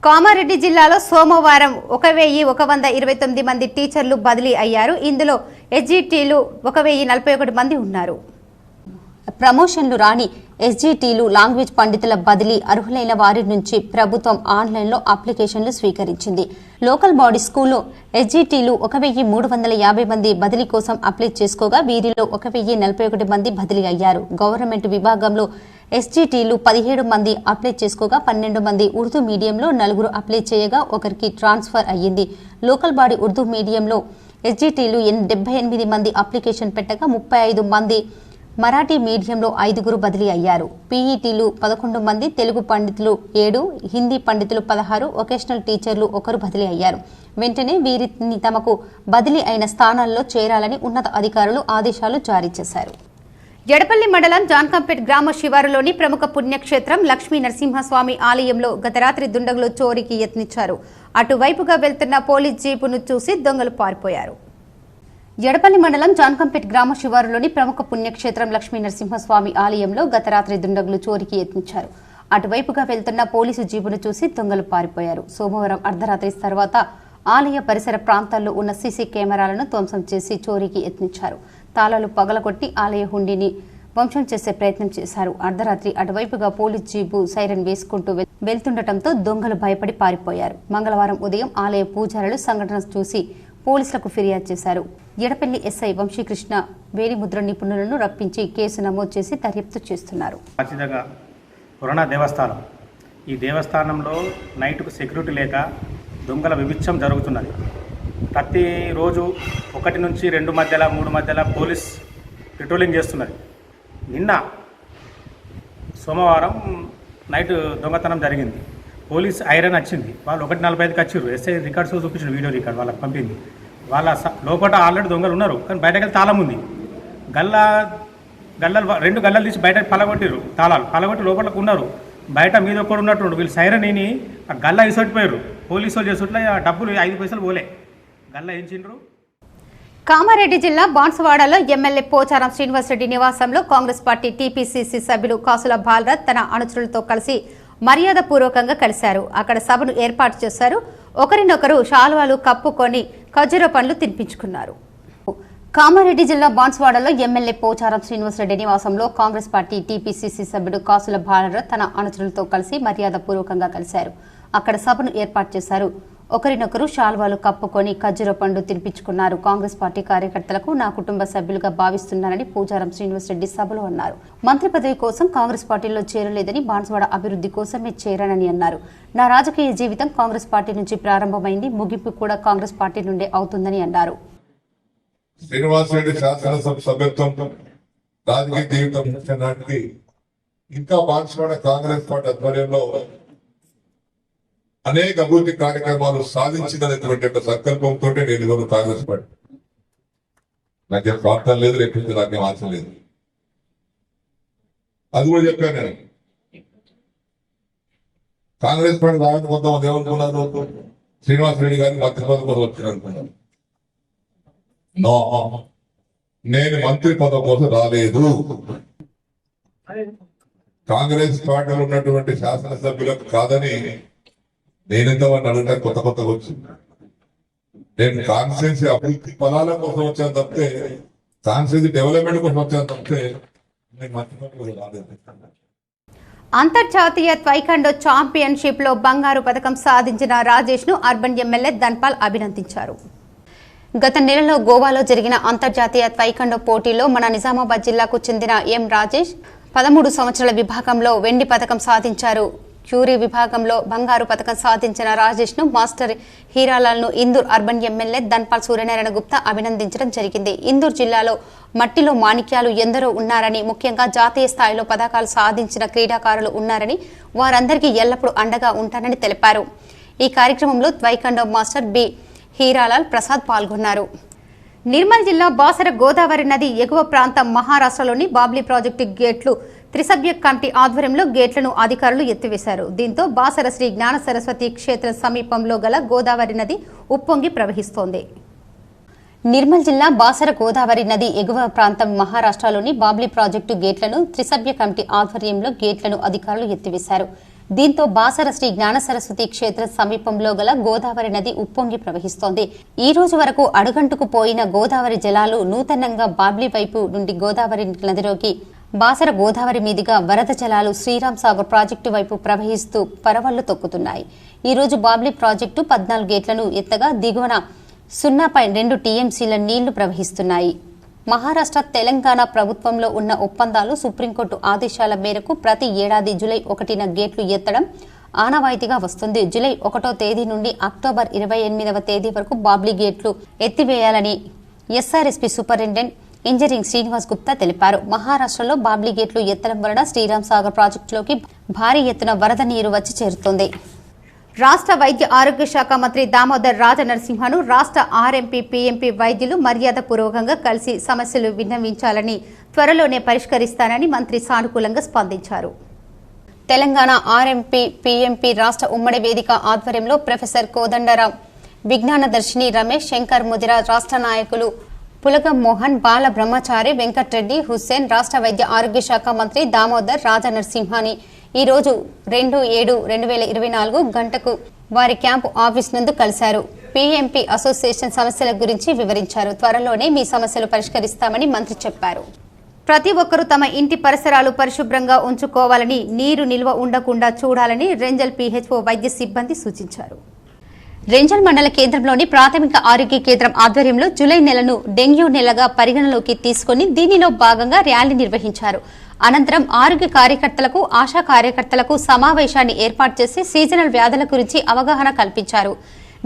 కామారెడ్డి జిల్లాలో సోమవారం 1,129 మంది టీచర్లు బదిలీ అయ్యారు. ఇందులో ఎస్జిటీలు 1,041 మంది ఉన్నారు. ప్రమోషన్లు రాని ఎస్జిటీలు, లాంగ్వేజ్ పండితుల బదిలీ అర్హులైన వారి నుంచి ప్రభుత్వం ఆన్లైన్లో అప్లికేషన్లు స్వీకరించింది. లోకల్ బాడీ స్కూల్లో ఎస్జిటీలు 1,350 మంది బదిలీ కోసం అప్లై చేసుకోగా వీరిలో 1,041 మంది బదిలీ అయ్యారు. గవర్నమెంట్ విభాగంలో ఎస్జిటీలు 17 మంది అప్లై చేసుకోగా 12 మంది ఉర్దూ మీడియంలో, 4 అప్లై చేయగా ఒకరికి ట్రాన్స్ఫర్ అయ్యింది. లోకల్ బాడీ ఉర్దూ మీడియంలో ఎస్జిటీలు 78 మంది అప్లికేషన్ పెట్టగా 35 మంది మరాఠీ మీడియంలో 5 బదిలీ అయ్యారు. పీఈటీలు 11 మంది, తెలుగు పండితులు 7, హిందీ పండితులు 16, వొకేషనల్ టీచర్లు 1 బదిలీ అయ్యారు. వెంటనే వీరిని తమకు బదిలీ అయిన స్థానాల్లో చేరాలని ఉన్నత అధికారులు ఆదేశాలు జారీ చేశారు. ఎడపల్లి మండలం జాన్కంపేట్ గ్రామ శివారులోని ప్రముఖ పుణ్యక్షేత్రం లక్ష్మీ నరసింహస్వామి ఆలయంలో గత రాత్రి దుండగులు చోరీకి యత్నించారు. అటువైపుగా వెళ్తున్న పోలీస్ జీపును చూసి దొంగలు పారిపోయారు. ఎడపల్లి మండలం జాన్కంపేట్ గ్రామ శివారులోని ప్రముఖ పుణ్యక్షేత్రం లక్ష్మీ నరసింహస్వామి ఆలయంలో గత రాత్రి దుండగులు చోరీకి యత్నించారు. అటువైపుగా వెళ్తున్న పోలీసు జీపును చూసి దొంగలు పారిపోయారు. సోమవారం అర్ధరాత్రి తర్వాత ఆలయ పరిసర ప్రాంతాల్లో ఉన్న సీసీ కెమెరాలను ధ్వంసం చేసి చోరీకి యత్నించారు. తాళాలు పగలగొట్టి ఆలయ హుండీని ధ్వంసం చేసే ప్రయత్నం చేశారు. అర్ధరాత్రి అటువైపుగా పోలీస్ జీపు సైరన్ వేసుకుంటూ వెళ్తుండటంతో దొంగలు భయపడి పారిపోయారు. మంగళవారం ఉదయం ఆలయ పూజారులు సంఘటన చూసి పోలీసులకు ఫిర్యాదు చేశారు. ఎడపల్లి ఎస్ఐ వంశీకృష్ణ వేలిముద్ర నిపుణులను రప్పించి కేసు నమోదు చేసి దర్యాప్తు చేస్తున్నారు. పురాణ దేవస్థానం, ఈ దేవస్థానంలో నైట్కు సెక్యూరిటీ లేక దొంగల విభిక్షం జరుగుతున్నది. ప్రతిరోజు 1 నుంచి 2 మధ్యలో 3 మధ్యలో పోలీస్ పెట్రోలింగ్ చేస్తున్నది. నిన్న సోమవారం నైట్ దొంగతనం జరిగింది. పోలీస్ ఐరన్ వచ్చింది. వాళ్ళు 1:45కి వచ్చారు. ఎస్ఐ రికార్డ్స్ చూపించిన వీడియో రికార్డ్ వాళ్ళకి పంపింది. వాళ్ళ లోపల ఆల్రెడీ దొంగలు ఉన్నారు, కానీ బయటకు వెళ్ళి తాళం ఉంది. గల్లలు 2 గల్లలు తీసి బయట పలగొట్టారు. తాళాలు పలగొట్టి లోపలకు ఉన్నారు. బయట మీద ఒక్కడు ఉన్నట్టు వీళ్ళు సైరన్ విని ఆ గల్ల ఇసొట్టిపోయారు. పోలీసు వాళ్ళు చేస్తుంటే ఆ డబ్బులు 5 పైసలు పోలే, గల్ల ఇచ్చిండ్రు. కామారెడ్డి జిల్లా బాన్సువాడలో ఎమ్మెల్యే పోచారం శ్రీనివాసరెడ్డి నివాసంలో కాంగ్రెస్ పార్టీ టీపీసీసీ సభ్యులు కాసుల బాలరాజ్ తన అనుచరులతో కలిసి మర్యాదపూర్వకంగా కలిశారు. అక్కడ సభను ఏర్పాటు చేశారు. ఒకరినొకరు శాలువాలు కప్పుకొని ఖర్జూర పండ్లు తినిపించుకున్నారు. కామారెడ్డి జిల్లా బాన్సువాడలో ఎమ్మెల్యే పోచారం శ్రీనివాసరెడ్డి నివాసంలో కాంగ్రెస్ పార్టీ టీపీసీసీ సభ్యుడు కాసుల బాలరాజ్ తన అనుచరులతో కలిసి మర్యాదపూర్వకంగా కలిశారు. అక్కడ సభను ఏర్పాటు చేశారు. ఒకరినొకరు శాల్వాలు కప్పుకొని ఖర్జూర పండు తినిపించుకున్నారు. కాంగ్రెస్ పార్టీ కార్యకర్తలకు నా కుటుంబ సభ్యులుగా భావిస్తున్నానని పోచారం శ్రీనివాసరెడ్డి సభలో అన్నారు. మంత్రి పదవి కోసం కాంగ్రెస్ పార్టీలో చేరలేదని, బాన్సువాడ అభివృద్ధి కోసమే చేరానని అన్నారు. నా రాజకీయ జీవితం కాంగ్రెస్ పార్టీ నుంచి ప్రారంభమైంది, ముగింపు కూడా కాంగ్రెస్ పార్టీ నుండే అవుతుందని అన్నారు. శ్రీనివాసరెడ్డి శాసనసభ సభ్యత్వం రాజకీయ జీవితం నాటికి ఇంకా బాన్సువాడ కాంగ్రెస్ పార్టీ ఆధ్వర్యంలో అనేక అభివృద్ధి కార్యక్రమాలు సాధించినటువంటి సంకల్పంతో నేను ఈరోజు కాంగ్రెస్ పార్టీ, నాకేం స్వార్థం లేదు, రేపు నాకేం ఆశ లేదు. అది కూడా చెప్పాను నేను. కాంగ్రెస్ పార్టీ రావడం కొంతమంది ఏమనుకున్నారు, శ్రీనివాసరెడ్డి గారిని మంత్రి పదవి కోసం వచ్చారు అనుకున్నారు. నో, నేను మంత్రి పదవి కోసం రాలేదు. కాంగ్రెస్ పార్టీలో ఉన్నటువంటి శాసనసభ్యులకు కాదని నేనెంతమంది అడుగుతా కొత్తగా వచ్చింది. నేను కాన్స్టిట్యున్సీ అభివృద్ధి ఫలాల కోసం వచ్చాను తప్పితే, కాన్స్టిట్యున్సీ డెవలప్మెంట్ కోసం వచ్చాను తప్పితే నేను మంత్రి పదవి రాలేదు. అంతర్జాతీయ త్వైకండో ఛాంపియన్షిప్ లో బంగారు పథకం సాధించిన రాజేష్ ను అర్బన్ ఎమ్మెల్యే ధన్పాల్ అభినందించారు. గత నెలలో గోవాలో జరిగిన అంతర్జాతీయ త్వైకండో పోటీలో మన నిజామాబాద్ జిల్లాకు చెందిన ఎం రాజేష్ 13 సంవత్సరాల విభాగంలో వెండి పథకం సాధించారు. క్యూరీ విభాగంలో బంగారు పథకం సాధించిన రాజేష్ ను మాస్టర్ హీరాలాల్ ను ఇందూర్ అర్బన్ ఎమ్మెల్యే ధన్పాల్ సూర్యనారాయణ గుప్తా అభినందించడం జరిగింది. ఇందూర్ జిల్లాలో మట్టిలో మాణిక్యాలు ఎందరో ఉన్నారని, ముఖ్యంగా జాతీయ స్థాయిలో పథకాలు సాధించిన క్రీడాకారులు ఉన్నారని, వారందరికీ ఎల్లప్పుడూ అండగా ఉంటానని తెలిపారు. ఈ కార్యక్రమంలో త్వైకండో మాస్టర్ బి హీరాలాల్ ప్రసాద్ పాల్గొన్నారు. నిర్మల్ జిల్లా బాసర గోదావరి నది ఎగువ ప్రాంతం మహారాష్ట్రలోని బాబ్లీ ప్రాజెక్టు గేట్లు త్రిసభ్య కమిటీ ఆధ్వర్యంలో గేట్లను అధికారులు ఎత్తివేశారు. దీంతో బాసర శ్రీ జ్ఞాన సరస్వతి క్షేత్రం సమీపంలో గల గోదావరి నది ఉప్పొంగి ప్రవహిస్తోంది. నిర్మల్ జిల్లా బాసర గోదావరి నది ఎగువ ప్రాంతం మహారాష్ట్రలోని బాబ్లీ ప్రాజెక్టు గేట్లను త్రిసభ్య కమిటీ ఆధ్వర్యంలో గేట్లను అధికారులు ఎత్తివేశారు. దీంతో బాసర శ్రీ జ్ఞాన సరస్వతి క్షేత్రం సమీపంలో గల గోదావరి నది ఉప్పొంగి ప్రవహిస్తోంది. ఈ రోజు వరకు అడుగంటుకు పోయిన గోదావరి జలాలు నూతనంగా బాబ్లీ వైపు నుండి గోదావరి నదిలోకి, బాసర గోదావరి మీదుగా వరద జలాలు శ్రీరామ్ సాగర్ ప్రాజెక్టు వైపు ప్రవహిస్తూ పరవళ్లు తొక్కుతున్నాయి. ఈ రోజు బాబ్లీ ప్రాజెక్టు 14 గేట్లను ఎత్తగా దిగువన 0.2 టీఎంసీల నీళ్లు ప్రవహిస్తున్నాయి. మహారాష్ట్ర, తెలంగాణ ప్రభుత్వంలో ఉన్న ఒప్పందాలు, సుప్రీంకోర్టు ఆదేశాల మేరకు ప్రతి ఏడాది జూలై 1న గేట్లు ఎత్తడం ఆనవాయితీగా వస్తుంది. జూలై 1వ తేదీ నుండి అక్టోబర్ 28వ తేదీ వరకు బాబ్లీ గేట్లు ఎత్తివేయాలని SRSP superintendent engineering Srinivas Gupta తెలిపారు. మహారాష్ట్రలో బాబ్లీ గేట్లు ఎత్తడం వలన శ్రీరామ్ సాగర్ ప్రాజెక్టులోకి భారీ ఎత్తున వరద నీరు వచ్చి చేరుతోంది. రాష్ట్ర వైద్య ఆరోగ్య శాఖ మంత్రి దామోదర్ రాజనరసింహను రాష్ట్ర ఆర్ఎంపీ పీఎంపీ వైద్యులు మర్యాదపూర్వకంగా కలిసి సమస్యలు విన్నవించాలని త్వరలోనే పరిష్కరిస్తానని మంత్రి సానుకూలంగా స్పందించారు. తెలంగాణ ఆర్ఎంపీ పీఎంపీ రాష్ట్ర ఉమ్మడి వేదిక ఆధ్వర్యంలో ప్రొఫెసర్ కోదండరాం, విజ్ఞానదర్శిని రమేష్, శంకర్ ముదిరా, రాష్ట్ర నాయకులు పులగం మోహన్, బాల బ్రహ్మచారి, వెంకట్రెడ్డి, హుస్సేన్ రాష్ట్ర వైద్య ఆరోగ్య శాఖ మంత్రి దామోదర్ రాజనరసింహని ఈరోజు 2/7/2024 గంటకు వారి క్యాంపు ఆఫీస్ నందు కలిశారు. పీఎంపీ అసోసియేషన్ సమస్యల గురించి వివరించారు. త్వరలోనే మీ సమస్యలు పరిష్కరిస్తామని మంత్రి చెప్పారు. ప్రతి ఒక్కరూ తమ ఇంటి పరిసరాలు పరిశుభ్రంగా ఉంచుకోవాలని, నీరు నిల్వ ఉండకుండా చూడాలని రెంజల్ పీహెచ్ఓ వైద్య సిబ్బంది సూచించారు. రెంజల్ మండల కేంద్రంలోని ప్రాథమిక ఆరోగ్య కేంద్రం ఆధ్వర్యంలో జూలై నెలను డెంగ్యూ నెలగా పరిగణలోకి తీసుకుని దీనిలో భాగంగా ర్యాలీ నిర్వహించారు. అనంతరం ఆరోగ్య కార్యకర్తలకు, ఆశా కార్యకర్తలకు సమావేశాన్ని ఏర్పాటు చేసి సీజనల్ వ్యాధుల గురించి అవగాహన కల్పించారు.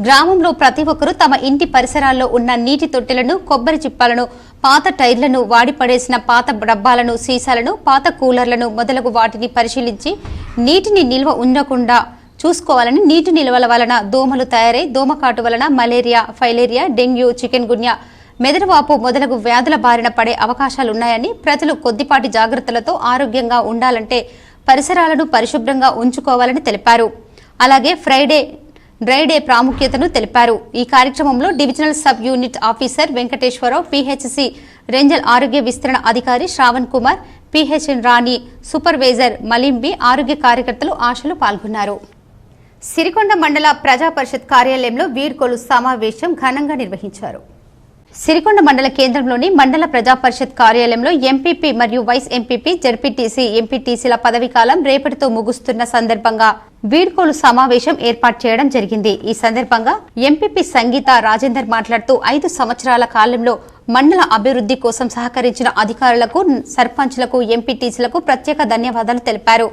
గ్రామంలో ప్రతి ఒక్కరూ తమ ఇంటి పరిసరాల్లో ఉన్న నీటి తొట్టెలను, కొబ్బరి చిప్పాలను, పాత టైర్లను, వాడిపడేసిన పాత డబ్బాలను, సీసాలను, పాత కూలర్లను మొదలగు వాటిని పరిశీలించి నీటిని నిల్వ ఉండకుండా చూసుకోవాలని, నీటి నిల్వల వలన దోమలు తయారై దోమకాటు వలన మలేరియా, ఫైలేరియా, డెంగ్యూ, చికెన్ గున్యా, మెదడువాపు మొదలగు వ్యాధుల బారిన పడే అవకాశాలున్నాయని, ప్రజలు కొద్దిపాటి జాగ్రత్తలతో ఆరోగ్యంగా ఉండాలంటే పరిసరాలను పరిశుభ్రంగా ఉంచుకోవాలని తెలిపారు. అలాగే డ్రై డే ప్రాముఖ్యతను తెలిపారు. ఈ కార్యక్రమంలో divisional sub unit officer Venkateswararao, PHC Renjal ఆరోగ్య విస్తరణ అధికారి శ్రావణ్ కుమార్, పీహెచ్ఎన్ రాణి, సూపర్వైజర్ మలింబి, ఆరోగ్య కార్యకర్తలు, ఆశలు పాల్గొన్నారు. సిరికొండ మండల ప్రజా పరిషత్ కార్యాలయంలో వీడ్కోలు సమావేశం ఘనంగా నిర్వహించారు. సిరికొండ మండల కేంద్రంలోని మండల ప్రజా పరిషత్ కార్యాలయంలో ఎంపీపీ మరియు వైస్ ఎంపీపీ, జడ్పీటీసీ, ఎంపీటీసీల పదవీకాలం రేపటితో ముగుస్తున్న సందర్భంగా వీడ్కోలు సమావేశం ఏర్పాటు చేయడం జరిగింది. ఈ సందర్భంగా ఎంపీపీ సంగీత రాజేందర్ మాట్లాడుతూ 5 సంవత్సరాల కాలంలో మండల అభివృద్ధి కోసం సహకరించిన అధికారులకు, సర్పంచ్లకు, ఎంపీటీసీలకు ప్రత్యేక ధన్యవాదాలు తెలిపారు.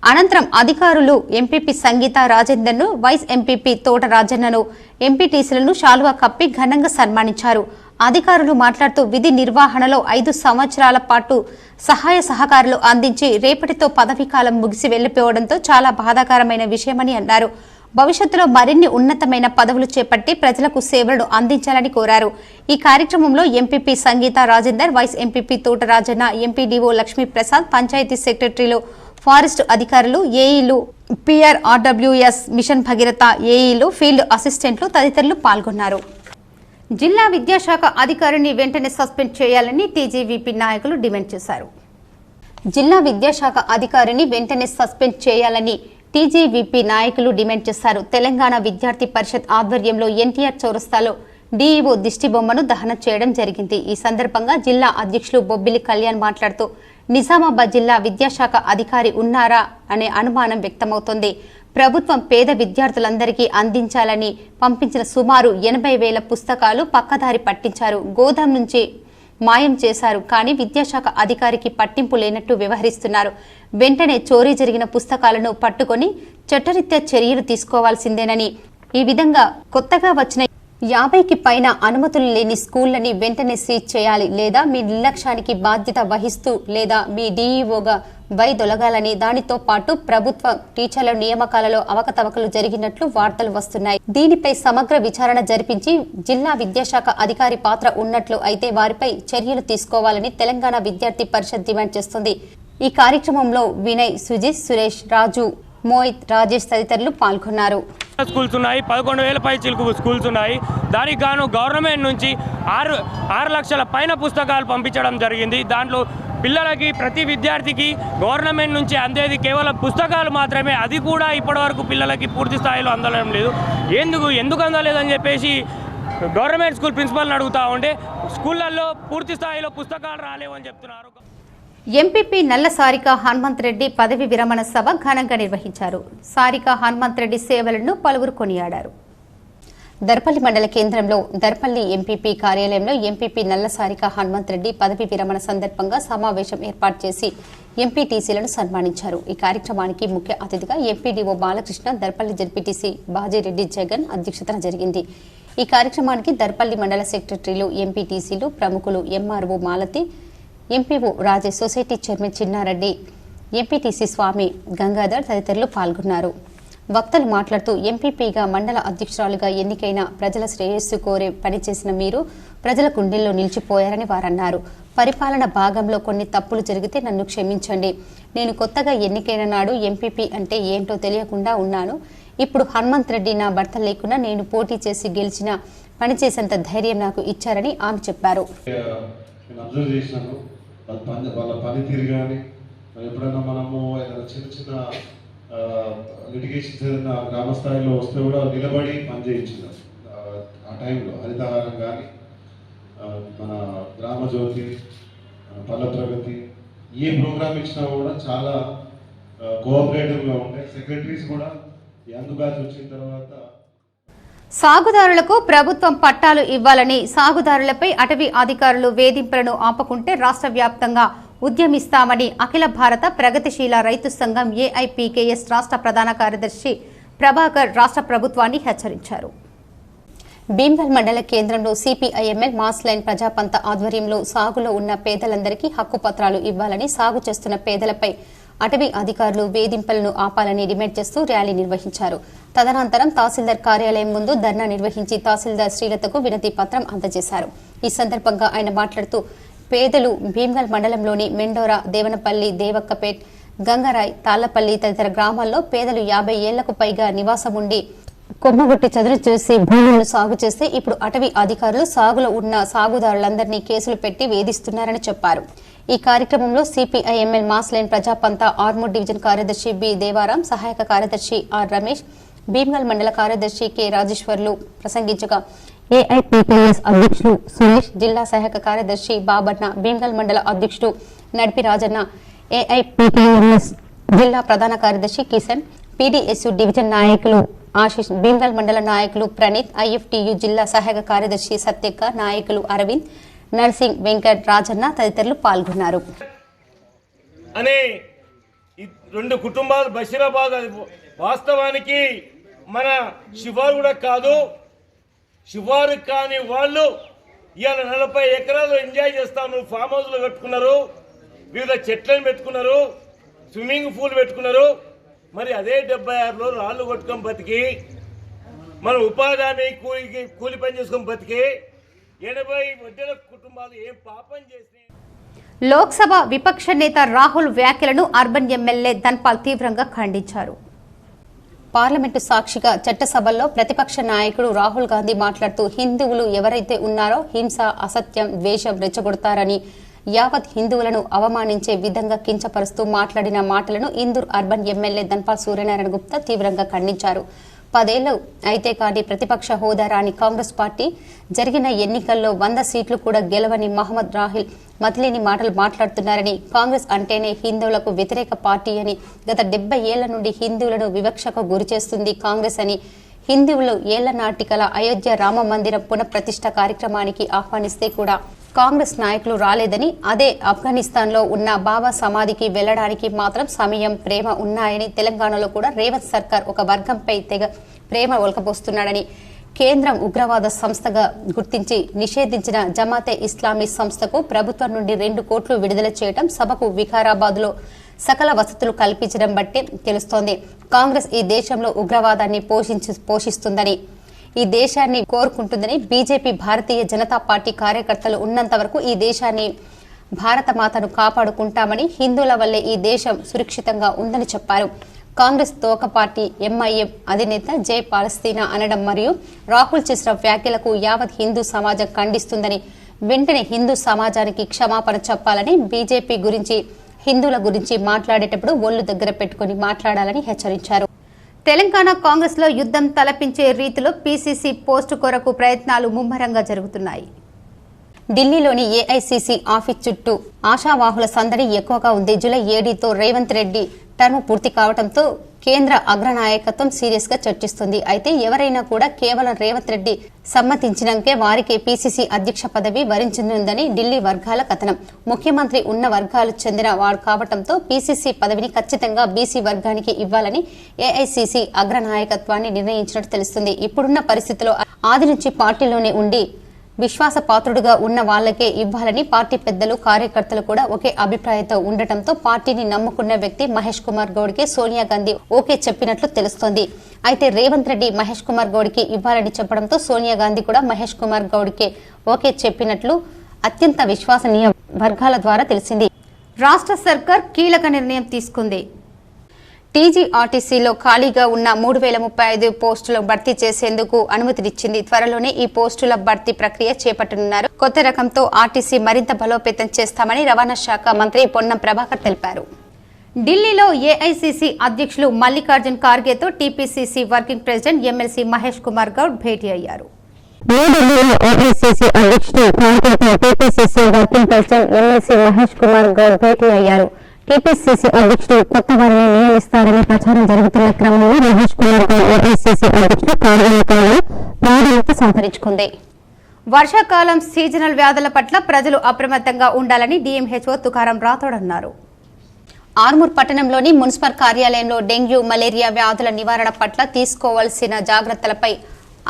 అనంతరం అధికారులు ఎంపీపీ సంగీత రాజేందర్ను, వైస్ ఎంపీపీ తోట రాజన్నను, ఎంపీటీసీలను శాలువా కప్పి ఘనంగా సన్మానించారు. అధికారులు మాట్లాడుతూ విధి నిర్వహణలో 5 సంవత్సరాల పాటు సహాయ సహకారాలు అందించి రేపటితో పదవీకాలం ముగిసి వెళ్లిపోవడంతో చాలా బాధాకరమైన విషయమని అన్నారు. భవిష్యత్తులో మరిన్ని ఉన్నతమైన పదవులు చేపట్టి ప్రజలకు సేవలను అందించాలని కోరారు. ఈ కార్యక్రమంలో ఎంపీపీ సంగీత రాజేందర్, వైస్ ఎంపీపీ తోట రాజన్న, ఎంపీడీఓ లక్ష్మీప్రసాద్, పంచాయతీ సెక్రటరీలు, ఫారెస్ట్ అధికారులు, ఏఈలు, పిఆర్ఆర్డబ్ల్యూఎస్, మిషన్ భగీరథ ఏఈలు, ఫీల్డ్ అసిస్టెంట్లు తదితరులు పాల్గొన్నారు. జిల్లా విద్యాశాఖ అధికారిని వెంటనే సస్పెండ్ చేయాలని టీజీవీపీ నాయకులు డిమాండ్ చేశారు. జిల్లా విద్యాశాఖ అధికారిని వెంటనే సస్పెండ్ చేయాలని టీజీవీపీ నాయకులు డిమాండ్ చేశారు. తెలంగాణ విద్యార్థి పరిషత్ ఆధ్వర్యంలో ఎన్టీఆర్ చౌరస్తాలో డీఈఓ దిష్టిబొమ్మను దహనం చేయడం జరిగింది. ఈ సందర్భంగా జిల్లా అధ్యక్షులు బొబ్బిలి కళ్యాణ్ మాట్లాడుతూ నిజామాబాద్ జిల్లా విద్యాశాఖ అధికారి ఉన్నారా అనే అనుమానం వ్యక్తమవుతోంది. ప్రభుత్వం పేద విద్యార్థులందరికీ అందించాలని పంపించిన సుమారు 80,000 పుస్తకాలు పక్కదారి పట్టించారు. గోదాం నుంచి మాయం చేశారు. కానీ విద్యాశాఖ అధికారికి పట్టింపు లేనట్టు వ్యవహరిస్తున్నారు. వెంటనే చోరీ జరిగిన పుస్తకాలను పట్టుకొని చట్టరీత్యా చర్యలు తీసుకోవాల్సిందేనని, ఈ విధంగా కొత్తగా వచ్చిన 50కి పైన అనుమతులు లేని స్కూళ్లని వెంటనే సీజ్ చేయాలి, లేదా మీ నిర్లక్ష్యానికి బాధ్యత వహిస్తూ లేదా మీ డీఈఓగా వైదొలగాలని, దానితో పాటు ప్రభుత్వ టీచర్ల నియామకాలలో అవకతవకలు జరిగినట్లు వార్తలు వస్తున్నాయి. దీనిపై సమగ్ర విచారణ జరిపించి జిల్లా విద్యాశాఖ అధికారి పాత్ర ఉన్నట్లు అయితే వారిపై చర్యలు తీసుకోవాలని తెలంగాణ విద్యార్థి పరిషత్ డిమాండ్ చేస్తుంది. ఈ కార్యక్రమంలో వినయ్, సుజిత్, సురేష్, రాజు, మోహిత్, రాజేష్ తదితరులు పాల్గొన్నారు. స్కూల్స్ ఉన్నాయి, 11,000 పై చిలుకు స్కూల్స్ ఉన్నాయి. దానికి గాను గవర్నమెంట్ నుంచి 6 లక్షల పైన పుస్తకాలు పంపించడం జరిగింది. దాంట్లో పిల్లలకి, ప్రతి విద్యార్థికి గవర్నమెంట్ నుంచి అందేది కేవలం పుస్తకాలు మాత్రమే. అది కూడా ఇప్పటివరకు పిల్లలకి పూర్తి స్థాయిలో అందడం లేదు. ఎందుకు అందలేదని చెప్పేసి గవర్నమెంట్ స్కూల్ ప్రిన్సిపల్ని అడుగుతూ ఉంటే స్కూళ్ళల్లో పూర్తి స్థాయిలో పుస్తకాలు రాలేవని చెప్తున్నారు. ఎంపీపీ నల్ల సారిక హనుమంత్ రెడ్డి పదవి విరమణ సభ ఘనంగా నిర్వహించారు. సారిక హనుమంత్ రెడ్డి సేవలను పలువురు కొనియాడారు. దర్పల్లి మండల కేంద్రంలో దర్పల్లి ఎంపీపీ కార్యాలయంలో ఎంపీపీ నల్ల సారిక హనుమంత్ రెడ్డి పదవి విరమణ సందర్భంగా సమావేశం ఏర్పాటు చేసి ఎంపీటీసీలను సన్మానించారు. ఈ కార్యక్రమానికి ముఖ్య అతిథిగా ఎంపీడీఓ బాలకృష్ణ, దర్పల్లి జడ్పీటీసీ బాజిరెడ్డి జగన్ అధ్యక్షతన జరిగింది. ఈ కార్యక్రమానికి దర్పల్లి మండల సెక్రటరీలు, ఎంపీటీసీలు, ప్రముఖులు, MRO Malathi, MPO Rajesh, society chairman Chinnareddy, MPTC Swamy Gangadhar తదితరులు పాల్గొన్నారు. వక్తలు మాట్లాడుతూ ఎంపీపీగా మండల అధ్యక్షురాలుగా ఎన్నికైన ప్రజల శ్రేయస్సు కోరే పనిచేసిన మీరు ప్రజల గుండెల్లో నిలిచిపోయారని వారన్నారు. పరిపాలన భాగంలో కొన్ని తప్పులు జరిగితే నన్ను క్షమించండి. నేను కొత్తగా ఎన్నికైన నాడు ఎంపీపీ అంటే ఏంటో తెలియకుండా ఉన్నాను. ఇప్పుడు హనుమంత్ రెడ్డి నా భర్త లేకున్నా నేను పోటీ చేసి గెలిచిన పనిచేసేంత ధైర్యం నాకు ఇచ్చారని ఆమె చెప్పారు. ఎప్పుడైనా మనము ఏదైనా చిన్న చిన్న లిటిగేషన్స్ ఏదైనా గ్రామ స్థాయిలో వస్తే కూడా నిలబడి పనిచేయించినారు. ఆ టైంలో హరితహారం కానీ, మన గ్రామ జ్యోతి, పల్లె ప్రగతి, ఏ ప్రోగ్రామ్ ఇచ్చినా కూడా చాలా కోఆపరేటివ్గా ఉంటాయి. సెక్రటరీస్ కూడా యంగ్ బ్యాచ్ వచ్చిన తర్వాత సాగుదారులకు ప్రభుత్వం పట్టాలు ఇవ్వాలని, సాగుదారులపై అటవీ అధికారులు వేధింపులను ఆపకుంటే రాష్ట్ర వ్యాప్తంగా ఉద్యమిస్తామని అఖిల భారత ప్రగతిశీల రైతు సంఘం ఏఐపీకేఎస్ రాష్ట్ర ప్రధాన కార్యదర్శి ప్రభాకర్ రాష్ట్ర ప్రభుత్వాన్ని హెచ్చరించారు. భీమ్గల్ మండల కేంద్రంలో సిపిఐఎంఎల్ మాస్ లైన్ ప్రజాపంత ఆధ్వర్యంలో సాగులో ఉన్న పేదలందరికీ హక్కు పత్రాలు ఇవ్వాలని, సాగు చేస్తున్న పేదలపై అటవీ అధికారులు వేధింపులను ఆపాలని డిమాండ్ చేస్తూ ర్యాలీ నిర్వహించారు. తదనంతరం తహసీల్దార్ కార్యాలయం ముందు ధర్నా నిర్వహించి తహసీల్దార్ శ్రీలతకు వినతి పత్రం అందజేశారు. ఈ సందర్భంగా ఆయన మాట్లాడుతూ పేదలు భీమ్గల్ మండలంలోని మెండోరా, దేవనపల్లి, దేవక్కపేట్, గంగరాయ్, తాళ్లపల్లి తదితర గ్రామాల్లో పేదలు 50 ఏళ్లకు పైగా నివాసం ఉండి కొమ్మగొట్టి చదును చేసి భూములను సాగు చేస్తే ఇప్పుడు అటవీ అధికారులు సాగులో ఉన్న సాగుదారులందరినీ కేసులు పెట్టి వేధిస్తున్నారని చెప్పారు. ఈ కార్యక్రమంలో CPIML mass line ప్రజాపంత Armoor division కార్యదర్శి బి దేవారాం, సహాయక కార్యదర్శి ఆర్ రమేష్, భీమ్గల్ మండల కార్యదర్శి కె రాజేశ్వర్లు ప్రసంగించగా ఏఐపీకేఎస్ అధ్యక్షుడు సురేష్, జిల్లా సహాయక కార్యదర్శి బాబన్న, భీమ్గల్ మండల అధ్యక్షుడు నడిపి రాజన్న, ఏఐపీకేఎస్ జిల్లా ప్రధాన కార్యదర్శి కిషన్, పీడీఎస్యు డివిజన్ నాయకులు ఆశిష్, భీమ్గల్ మండల నాయకులు ప్రణీత్, ఐఎఫ్టియు జిల్లా సహాయక కార్యదర్శి సత్యక్క, నాయకులు అరవింద్, నర్సింగ్, వెంకట్, రాజన్న తదితరులు పాల్గొన్నారు. అనే రెండు కుటుంబాలు బషీరాబాద్ వాస్తవానికి మన శివారు కూడా కాదు. శివారు కాని వాళ్ళు ఇవాళ 40 ఎకరాలు ఎంజాయ్ చేస్తాను. ఫామ్ హౌస్లో పెట్టుకున్నారు, వివిధ చెట్లను పెట్టుకున్నారు, స్విమ్మింగ్ పూల్ పెట్టుకున్నారు. మరి అదే 76లో రాళ్ళు కొట్టుకొని బతికి, మన ఉపాధి హామీ కూలి పని చేసుకొని బతికి 80 వడ్డీల కుటుంబాలు ఏం పాపం చేసినాయి. లోక్సభ విపక్ష నేత రాహుల్ వ్యాఖ్యలను అర్బన్ ఎమ్మెల్యే ధన్పాల్ తీవ్రంగా ఖండించారు. పార్లమెంటు సాక్షిగా చట్టసభల్లో ప్రతిపక్ష నాయకుడు రాహుల్ గాంధీ మాట్లాడుతూ హిందువులు ఎవరైతే ఉన్నారో హింస, అసత్యం, ద్వేషం రెచ్చగొడతారని, యావత్ హిందువులను అవమానించే విధంగా కించపరుస్తూ మాట్లాడిన మాటలను ఇందూర్ అర్బన్ ఎమ్మెల్యే ధన్పాల్ సూర్యనారాయణ గుప్తా తీవ్రంగా ఖండించారు. 10 ఏళ్లు అయితే కానీ ప్రతిపక్ష హోదా రాని కాంగ్రెస్ పార్టీ జరిగిన ఎన్నికల్లో 100 సీట్లు కూడా గెలవని మహమ్మద్ రాహిల్ మతిలేని మాటలు మాట్లాడుతున్నారని, కాంగ్రెస్ అంటేనే హిందువులకు వ్యతిరేక పార్టీ అని, గత 70 ఏళ్ల నుండి హిందువులను వివక్షకు గురిచేస్తుంది కాంగ్రెస్ అని, హిందువులు ఏళ్ల నాటి కల అయోధ్య రామ మందిరం పునఃప్రతిష్ఠ కార్యక్రమానికి ఆహ్వానిస్తే కూడా కాంగ్రెస్ నాయకులు రాలేదని, అదే ఆఫ్ఘనిస్తాన్లో ఉన్న బాబా సమాధికి వెళ్లడానికి మాత్రం సమయం, ప్రేమ ఉన్నాయని, తెలంగాణలో కూడా రేవంత్ సర్కార్ ఒక వర్గంపై తెగ ప్రేమ ఒలకపోస్తున్నాడని, కేంద్రం ఉగ్రవాద సంస్థగా గుర్తించి నిషేధించిన జమాతే ఇస్లామీ సంస్థకు ప్రభుత్వం నుండి 2 కోట్లు విడుదల చేయడం, సభకు వికారాబాద్లో సకల వసతులు కల్పించడం బట్టి తెలుస్తోంది. కాంగ్రెస్ ఈ దేశంలో ఉగ్రవాదాన్ని పోషిస్తుందని, ఈ దేశాన్ని కోరుకుంటుందని, బీజేపీ భారతీయ జనతా పార్టీ కార్యకర్తలు ఉన్నంత వరకు ఈ దేశాన్ని, భారత మాతను కాపాడుకుంటామని, హిందువుల వల్లే ఈ దేశం సురక్షితంగా ఉందని చెప్పారు. కాంగ్రెస్ తోక పార్టీ ఎంఐఎం అధినేత జై పాలస్తీనా అనడం మరియు రాహుల్ చేసిన వ్యాఖ్యలకు యావత్ హిందూ సమాజం ఖండిస్తుందని, వెంటనే హిందూ సమాజానికి క్షమాపణ చెప్పాలని, బీజేపీ గురించి, హిందువుల గురించి మాట్లాడేటప్పుడు ఒళ్ళు దగ్గర పెట్టుకుని మాట్లాడాలని హెచ్చరించారు. తెలంగాణ కాంగ్రెస్ లో యుద్ధం తలపించే రీతిలో పీసీసీ పోస్టు కొరకు ప్రయత్నాలు ముమ్మరంగా జరుగుతున్నాయి. ఢిల్లీలోని ఏఐసీసీ ఆఫీస్ చుట్టూ ఆశావాహుల సందడి ఎక్కువగా ఉంది. జూలై 7తో రేవంత్ రెడ్డి టర్మ్ పూర్తి కావడంతో కేంద్ర అగ్రనాయకత్వం సీరియస్ గా చర్చిస్తుంది. అయితే ఎవరైనా కూడా కేవలం రేవంత్ రెడ్డి సమ్మతించినాకే వారికి పీసీసీ అధ్యక్ష పదవి వరించనుందని ఢిల్లీ వర్గాల కథనం. ముఖ్యమంత్రి ఉన్న వర్గాలు చెందిన వాడు కావడంతో పీసీసీ పదవిని ఖచ్చితంగా బీసీ వర్గానికి ఇవ్వాలని ఏఐసీసీ అగ్రనాయకత్వాన్ని నిర్ణయించినట్టు తెలుస్తుంది. ఇప్పుడున్న పరిస్థితిలో ఆది నుంచి పార్టీలోనే ఉండి విశ్వాసపాత్రుడుగా ఉన్న వాళ్లకే ఇవ్వాలని పార్టీ పెద్దలు కార్యకర్తలు కూడా ఒకే అభిప్రాయంతో ఉండటంతో పార్టీని నమ్ముకున్న వ్యక్తి మహేష్ కుమార్ గౌడ్ కి సోనియా గాంధీ ఓకే చెప్పినట్లు తెలుస్తోంది. అయితే రేవంత్ రెడ్డి మహేష్ కుమార్ గౌడ్ కి ఇవ్వాలని చెప్పడంతో సోనియా గాంధీ కూడా మహేష్ కుమార్ గౌడ్ కి ఓకే చెప్పినట్లు అత్యంత విశ్వసనీయ వర్గాల ద్వారా తెలిసింది. రాష్ట్ర సర్కార్ కీలక నిర్ణయం తీసుకుంది. టీజీఆర్టీసీలో ఖాళీగా ఉన్న 3035 పోస్టులను భర్తీ చేసేందుకు అనుమతినిచ్చింది. త్వరలోనే ఈ పోస్టుల భర్తీ ప్రక్రియ చేపట్టనున్నారు. కొత్త రకంతో ఆర్టీసీ మరింత బలోపేతం చేస్తామని రవాణా శాఖ మంత్రి పొన్నం ప్రభాకర్ తెలిపారు. ఢిల్లీలో ఏఐసీసీ అధ్యక్షులు మల్లికార్జున్ ఖార్గేతో TPCC working president MLC Mahesh Kumar Goud భేటీ అయ్యారు. న్యూఢిల్లీలో ఏఐసీసీ అధ్యక్షుడు ఖార్గేతో TPCC working president MLC Mahesh Kumar Goud భేటీ అయ్యారు. టీపీసీసీ అధ్యక్షుడు కొత్త వారిని నియమిస్తారని ప్రచారం జరుగుతున్న క్రమంలో మహేష్ కుమార్ గౌడ్ ఏఐసీసీ అధ్యక్షుడు ఖార్గేతో ప్రాధాన్యత సంతరించుకుంది. వర్షాకాలం సీజనల్ వ్యాధుల పట్ల ప్రజలు అప్రమత్తంగా ఉండాలని డీఎంహెచ్ఓ తుకారం రాథోడ్ అన్నారు. ఆర్మూర్ పట్టణంలోని మున్సిపల్ కార్యాలయంలో డెంగ్యూ, మలేరియా వ్యాధుల నివారణ పట్ల తీసుకోవాల్సిన జాగ్రత్తలపై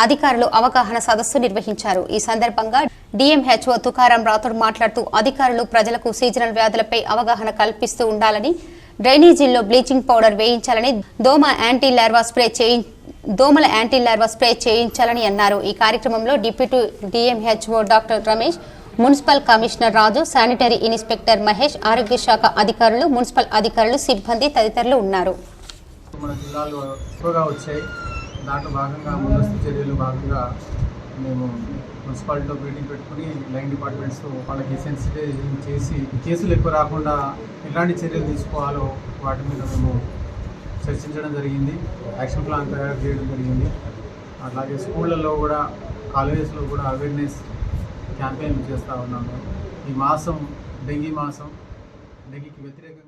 అధికారులు అవగాహన సదస్సు నిర్వహించారు. ఈ సందర్భంగా డీఎంహెచ్ఓ తుకారం రాథోడ్ మాట్లాడుతూ అధికారులు ప్రజలకు సీజనల్ వ్యాధులపై అవగాహన కల్పిస్తూ ఉండాలని, డ్రైనేజీల్లో బ్లీచింగ్ పౌడర్ వేయించాలని, దోమల యాంటీ లార్వా స్ప్రే చేయించాలని అన్నారు. ఈ కార్యక్రమంలో deputy DMHO doctor Ramesh, municipal commissioner Raju, sanitary inspector Mahesh, ఆరోగ్య శాఖ అధికారులు, మున్సిపల్ అధికారులు, సిబ్బంది తదితరులు ఉన్నారు. దాంట్లో భాగంగా ముందస్తు చర్యలు భాగంగా మేము మున్సిపాలిటీలో మీటింగ్ పెట్టుకుని లైన్ డిపార్ట్మెంట్స్ వాళ్ళకి సెన్సిటైజేషన్ చేసి కేసులు ఎక్కువ రాకుండా ఎలాంటి చర్యలు తీసుకోవాలో వాటి మీద మేము చర్చించడం జరిగింది. యాక్షన్ ప్లాన్ తయారు చేయడం జరిగింది. అలాగే స్కూళ్ళల్లో కూడా, కాలేజెస్లో కూడా అవేర్నెస్ క్యాంపెయిన్ చేస్తూ ఉన్నాము. ఈ మాసం డెంగీ మాసం, డెంగీకి వ్యతిరేకంగా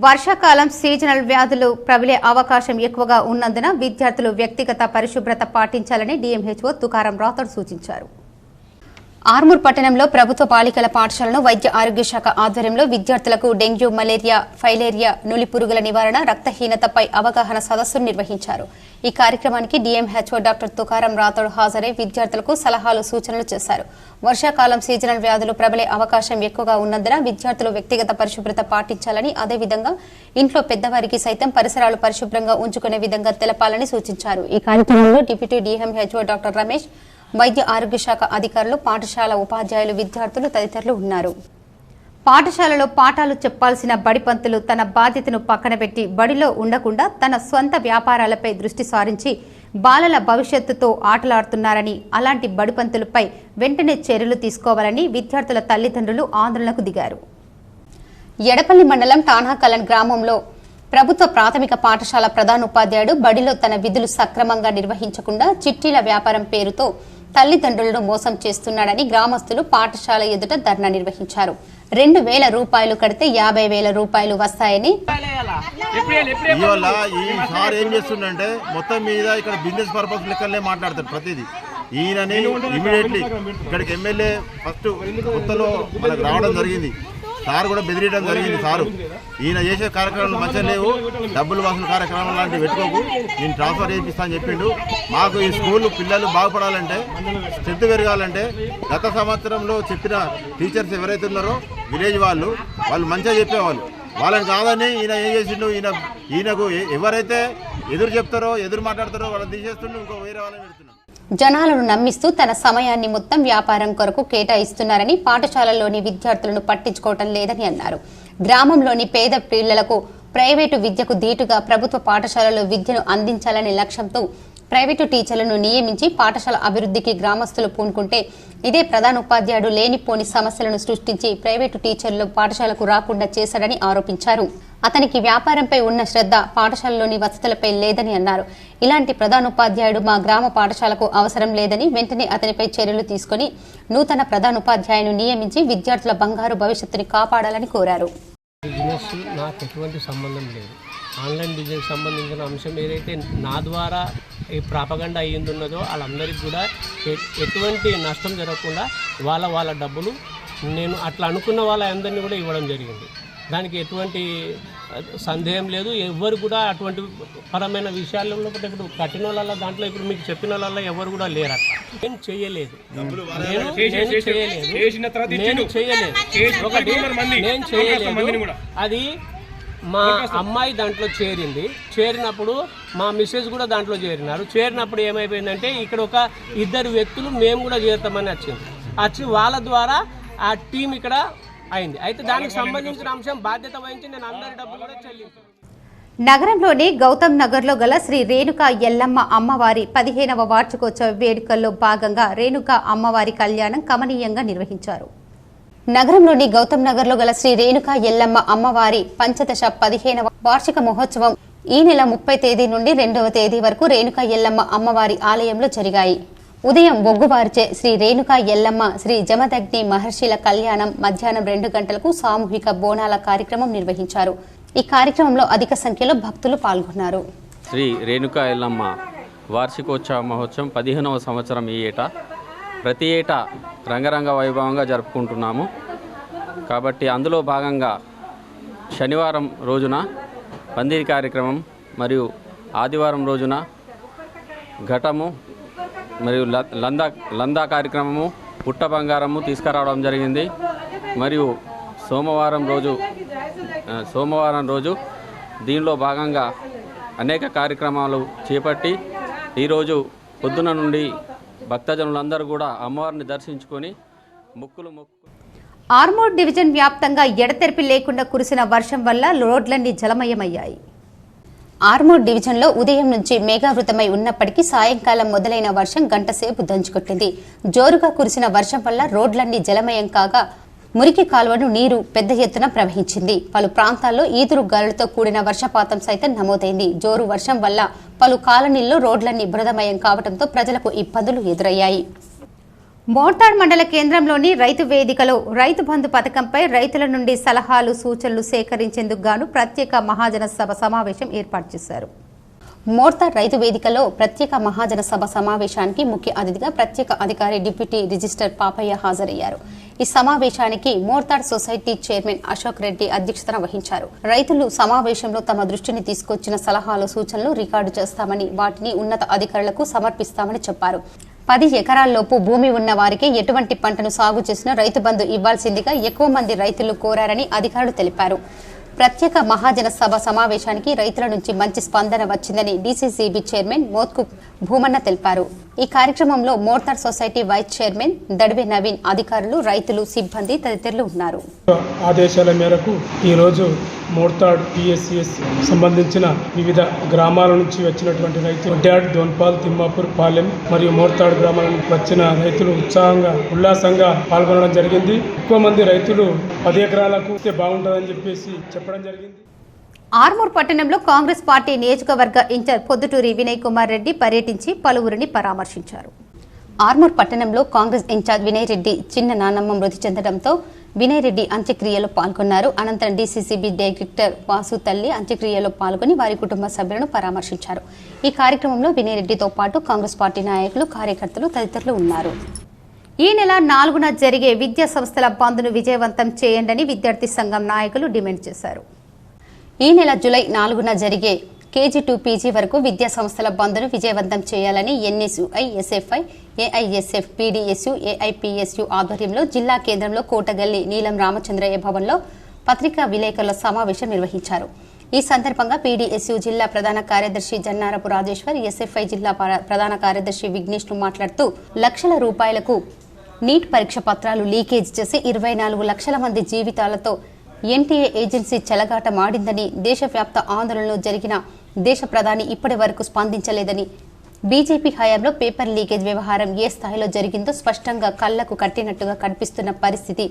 వర్షాకాలం సీజనల్ వ్యాధులు ప్రబలే అవకాశం ఎక్కువగా ఉన్నందున విద్యార్థులు వ్యక్తిగత పరిశుభ్రత పాటించాలని డీఎంహెచ్ఓ తుకారం రాథోడ్ సూచించారు. ఆర్మూర్ పట్టణంలో ప్రభుత్వ బాలికల పాఠశాలను వైద్య ఆరోగ్య శాఖ ఆధ్వర్యంలో విద్యార్థులకు డెంగ్యూ, మలేరియా, ఫైలేరియా, నులిపురుగుల నివారణ, రక్తహీనతపై అవగాహన సదస్సును నిర్వహించారు. ఈ కార్యక్రమానికి డీఎంహెచ్ఓ డాక్టర్ తుకారం రాథోడ్ హాజరై విద్యార్థులకు సలహాలు, సూచనలు చేశారు. వర్షాకాలం సీజనల్ వ్యాధులు ప్రబలే అవకాశం ఎక్కువగా ఉన్నందున విద్యార్థులు వ్యక్తిగత పరిశుభ్రత పాటించాలని, అదేవిధంగా ఇంట్లో పెద్దవారికి సైతం పరిసరాలు పరిశుభ్రంగా ఉంచుకునే విధంగా తెలపాలని సూచించారు. ఈ కార్యక్రమంలో డిప్యూటీ డీఎంహెచ్ఓ డాక్టర్ రమేష్, వైద్య ఆరోగ్య శాఖ అధికారులు, పాఠశాల ఉపాధ్యాయులు, విద్యార్థులు తదితరులు ఉన్నారు. పాఠశాలలో పాఠాలు చెప్పాల్సిన బడిపంతులు తన బాధ్యతను పక్కన పెట్టి బడిలో ఉండకుండా తన స్వంత వ్యాపారాలపై దృష్టి సారించి బాలల భవిష్యత్తుతో ఆటలాడుతున్నారని, అలాంటి బడిపంతులపై వెంటనే చర్యలు తీసుకోవాలని విద్యార్థుల తల్లిదండ్రులు ఆందోళనకు దిగారు. ఎడపల్లి మండలం టానాకలన్ గ్రామంలో ప్రభుత్వ ప్రాథమిక పాఠశాల ప్రధానోపాధ్యాయుడు బడిలో తన విధులు సక్రమంగా నిర్వహించకుండా చిట్టీల వ్యాపారం పేరుతో తల్లిదండ్రులను మోసం చేస్తున్నాడని గ్రామస్తులు పాఠశాల ఎదుట ధర్నా నిర్వహించారు. 2,000 రూపాయలు కడితే 50,000 రూపాయలు వస్తాయని సార్ ఏం చేస్తుండే మొత్తం మీద ఇక్కడ బిజినెస్ పర్పస్ లెక్కలే మాట్లాడతారు ప్రతిదీ. ఈయనని ఇమీడియట్లీ ఇక్కడికి ఎమ్మెల్యే ఫస్ట్ కొత్తలో మనకు రావడం జరిగింది. సార్ కూడా బెదిరియడం జరిగింది. సారు ఈయన చేసే కార్యక్రమాలు మంచిగా లేవు, డబ్బులు వసూలు కార్యక్రమాలు లాంటివి పెట్టుకోకు, నేను ట్రాన్స్ఫర్ చేయిస్తా అని చెప్పిండు. మాకు ఈ స్కూల్ పిల్లలు బాగుపడాలంటే, స్ట్రెంత్ పెరగాలంటే గత సంవత్సరంలో చెప్పిన టీచర్స్ ఎవరైతే ఉన్నారో విలేజ్ వాళ్ళు మంచిగా చెప్పేవాళ్ళు. వాళ్ళని కాదని ఈయన ఏం చేసిండు, ఈయనకు ఎవరైతే ఎదురు చెప్తారో, ఎదురు మాట్లాడతారో వాళ్ళని తీసేస్తుండే, ఇంకో వేరే వాళ్ళని పెడుతున్నాడు. జనాలను నమ్మిస్తూ తన సమయాన్ని మొత్తం వ్యాపారం కొరకు కేటాయిస్తున్నారని, పాఠశాలలోని విద్యార్థులను పట్టించుకోవటం లేదని అన్నారు. గ్రామంలోని పేద పిల్లలకు ప్రైవేటు విద్యకు దీటుగా ప్రభుత్వ పాఠశాలలో విద్యను అందించాలనే లక్ష్యంతో ప్రైవేటు టీచర్లను నియమించి పాఠశాల అభివృద్ధికి గ్రామస్తులు పూనుకుంటే ఇదే ప్రధానోపాధ్యాయుడు లేనిపోని సమస్యలను సృష్టించి ప్రైవేటు టీచర్లు పాఠశాలకు రాకుండా చేశాడని ఆరోపించారు. అతనికి వ్యాపారంపై ఉన్న శ్రద్ధ పాఠశాలలోని వసతులపై లేదని అన్నారు. ఇలాంటి ప్రధానోపాధ్యాయుడు మా గ్రామ పాఠశాలకు అవసరం లేదని వెంటనే అతనిపై చర్యలు తీసుకుని నూతన ప్రధానోపాధ్యాయుని నియమించి విద్యార్థుల బంగారు భవిష్యత్తుని కాపాడాలని కోరారు. బిజినెస్ నాకు ఎటువంటి సంబంధం లేదు. ఆన్లైన్ బిజినెస్ సంబంధించిన అంశం ఏదైతే నా ద్వారా ఈ ప్రాపగండా అయ్యిందున్నదో వాళ్ళందరికీ కూడా ఎటువంటి నష్టం జరగకుండా వాళ్ళ డబ్బులు నేను అట్లా అనుకున్న వాళ్ళందరినీ కూడా ఇవ్వడం జరిగింది. దానికి ఎటువంటి సందేహం లేదు. ఎవరు కూడా అటువంటి పరమైన విషయాల్లో ఇప్పుడు కట్టిన వాళ్ళ దాంట్లో ఇప్పుడు మీకు చెప్పిన వాళ్ళ ఎవరు కూడా లేరు. నేను చేయలేదు అది మా అమ్మాయి దాంట్లో చేరినప్పుడు మా మిస్సెస్ కూడా దాంట్లో చేరినప్పుడు ఏమైపోయిందంటే ఇక్కడ ఒక ఇద్దరు వ్యక్తులు మేము కూడా చేరుతామని వచ్చి వాళ్ళ ద్వారా ఆ టీం ఇక్కడ అయింది. అయితే దానికి సంబంధించిన అంశం బాధ్యత వహించి నేను అందరి డబ్బులు కూడా చెల్లించాను. నగరంలోని గౌతమ్ నగర్లో గల శ్రీ రేణుకా ఎల్లమ్మ అమ్మవారి 15వ వార్షికోత్సవ వేడుకల్లో భాగంగా రేణుకా అమ్మవారి కళ్యాణం కమనీయంగా నిర్వహించారు. నగరంలోని గౌతమ్ నగర్లో గల శ్రీ రేణుకా ఎల్లమ్మ అమ్మవారి పంచదశ 15వ వార్షిక మహోత్సవం ఈ నెల 30 తేదీ నుండి 2వ తేదీ వరకు రేణుకా ఎల్లమ్మ అమ్మవారి ఆలయంలో జరిగాయి. ఉదయం బొగ్గువారిచే శ్రీ రేణుకా ఎల్లమ్మ శ్రీ జమదగ్ని మహర్షిల కళ్యాణం మధ్యాహ్నం 2 గంటలకు సామూహిక బోనాల కార్యక్రమం నిర్వహించారు. ఈ కార్యక్రమంలో అధిక సంఖ్యలో భక్తులు పాల్గొన్నారు. శ్రీ రేణుకా ఎల్లమ్మ వార్షికోత్సవ మహోత్సవం 15వ సంవత్సరం ఈ ఏటా ప్రతి ఏటా రంగరంగ వైభవంగా జరుపుకుంటున్నాము. కాబట్టి అందులో భాగంగా శనివారం రోజున పందిరి కార్యక్రమం మరియు ఆదివారం రోజున ఘటము మరియు లందా కార్యక్రమము పుట్ట బంగారము తీసుకురావడం జరిగింది. మరియు సోమవారం రోజు దీనిలో భాగంగా అనేక కార్యక్రమాలు చేపట్టి ఈరోజు పొద్దున నుండి భక్తజనులందరూ కూడా అమ్మవారిని దర్శించుకొని మొక్కులు ఆర్మూర్ డివిజన్ వ్యాప్తంగా ఎడతెరిపి లేకుండా కురిసిన వర్షం వల్ల రోడ్లన్నీ జలమయమయ్యాయి. ఆర్మూర్ డివిజన్లో ఉదయం నుంచి మేఘావృతమై ఉన్నప్పటికీ సాయంకాలం మొదలైన వర్షం గంటసేపు దంచుకొట్టింది. జోరుగా కురిసిన వర్షం వల్ల రోడ్లన్నీ జలమయం కాగా మురికి కాలువను నీరు పెద్ద ఎత్తున ప్రవహించింది. పలు ప్రాంతాల్లో ఈదురు గాలులతో కూడిన వర్షపాతం సైతం నమోదైంది. జోరు వర్షం వల్ల పలు కాలనీల్లో రోడ్లన్నీ బురదమయం కావడంతో ప్రజలకు ఇబ్బందులు ఎదురయ్యాయి. మోర్తాడ్ మండల కేంద్రంలోని రైతు వేదికలో రైతు బంధు పథకంపై రైతుల నుండి సలహాలు సూచనలు సేకరించేందుకు గాను ప్రత్యేక మహాజన సభ సమావేశం ఏర్పాటు చేశారు. మోర్తాడ్ రైతు వేదికలో ప్రత్యేక మహాజన సభ సమావేశానికి ముఖ్య అతిథిగా ప్రత్యేక అధికారి డిప్యూటీ రిజిస్టర్ పాపయ్య హాజరయ్యారు. ఈ సమావేశానికి మోర్తాడ్ సొసైటీ చైర్మన్ అశోక్ రెడ్డి అధ్యక్షతన వహించారు. రైతులు సమావేశంలో తమ దృష్టిని తీసుకొచ్చిన సలహాలు సూచనలు రికార్డు చేస్తామని వాటిని ఉన్నత అధికారులకు సమర్పిస్తామని చెప్పారు. 10 ఎకరాల్లోపు భూమి ఉన్న వారికి ఎటువంటి పంటను సాగు చేసినా రైతు బంధు ఇవ్వాల్సిందిగా ఎక్కువ మంది రైతులు కోరారని అధికారులు తెలిపారు. ప్రత్యేక మహాజన సభ సమావేశానికి రైతుల నుంచి మంచి స్పందన వచ్చిందని డీసీసీబీ చైర్మన్ మోత్కు భూమన్న తెలిపారు. ఈ కార్యక్రమంలో Mortad society vice chairman Dadive Naveen, అధికారులు, రైతులు, సిబ్బంది తదితరులు ఉన్నారు. ఆదేశాల మేరకు ఈరోజు మోర్తాడ్ పిఎస్సిఎస్ సంబంధించిన వివిధ గ్రామాల నుంచి వచ్చినటువంటి రైతులు డ్యాడ్, దోన్పాల్, తిమ్మాపూర్, పాలెం మరియు మోర్తాడ్ గ్రామాల నుంచి వచ్చిన రైతులు ఉల్లాసంగా పాల్గొనడం జరిగింది. ఎక్కువ మంది రైతులు 10 ఎకరాలకు బాగుంటుందని చెప్పేసి చెప్పడం జరిగింది. ఆర్మూర్ పట్టణంలో కాంగ్రెస్ పార్టీ నియోజకవర్గ ఇన్ఛార్జ్ పొద్దుటూరి వినయ్ కుమార్ రెడ్డి పర్యటించి పలువురిని పరామర్శించారు. ఆర్మూర్ పట్టణంలో కాంగ్రెస్ ఇన్ఛార్జ్ వినయ్ రెడ్డి చిన్న నాన్నమ్మ మృతి చెందడంతో వినయ్ రెడ్డి అంత్యక్రియలో పాల్గొన్నారు. అనంతరం డీసీసీబీ డైరెక్టర్ వాసు తల్లి అంత్యక్రియలో పాల్గొని వారి కుటుంబ సభ్యులను పరామర్శించారు. ఈ కార్యక్రమంలో వినయ్ రెడ్డితో పాటు కాంగ్రెస్ పార్టీ నాయకులు, కార్యకర్తలు తదితరులు ఉన్నారు. ఈ నెల 4న జరిగే విద్యా సంస్థల బంద్ను విజయవంతం చేయండని విద్యార్థి సంఘం నాయకులు డిమాండ్ చేశారు. ఈ నెల జూలై 4న జరిగే కేజీ టు పీజీ వరకు విద్యా సంస్థల బంద్ను విజయవంతం చేయాలని ఎన్ఎస్యుఐ, ఎస్ఎఫ్ఐ, ఏఐఎస్ఎఫ్, పీడీఎస్యు, ఏఐపీఎస్యు ఆధ్వర్యంలో జిల్లా కేంద్రంలో కోటగల్లి నీలం రామచంద్రయ్య భవన్లో పత్రికా విలేకరుల సమావేశం నిర్వహించారు. ఈ సందర్భంగా పీడీఎస్యు జిల్లా ప్రధాన కార్యదర్శి జన్నారపు రాజేశ్వర్, ఎస్ఎఫ్ఐ జిల్లా ప్రధాన కార్యదర్శి విఘ్నేష్ను మాట్లాడుతూ లక్షల రూపాయలకు నీట్ పరీక్ష పత్రాలు లీకేజ్ చేసి 24 లక్షల మంది జీవితాలతో ఎన్టీఏ ఏజెన్సీ చెలగాటమాడిందని, దేశవ్యాప్త ఆందోళనలు జరిగిన దేశ ప్రధాని ఇప్పటి వరకు స్పందించలేదని, బీజేపీ హయాంలో పేపర్ లీకేజ్ వ్యవహారం ఏ స్థాయిలో జరిగిందో స్పష్టంగా కళ్లకు కట్టినట్టుగా కనిపిస్తున్న పరిస్థితి.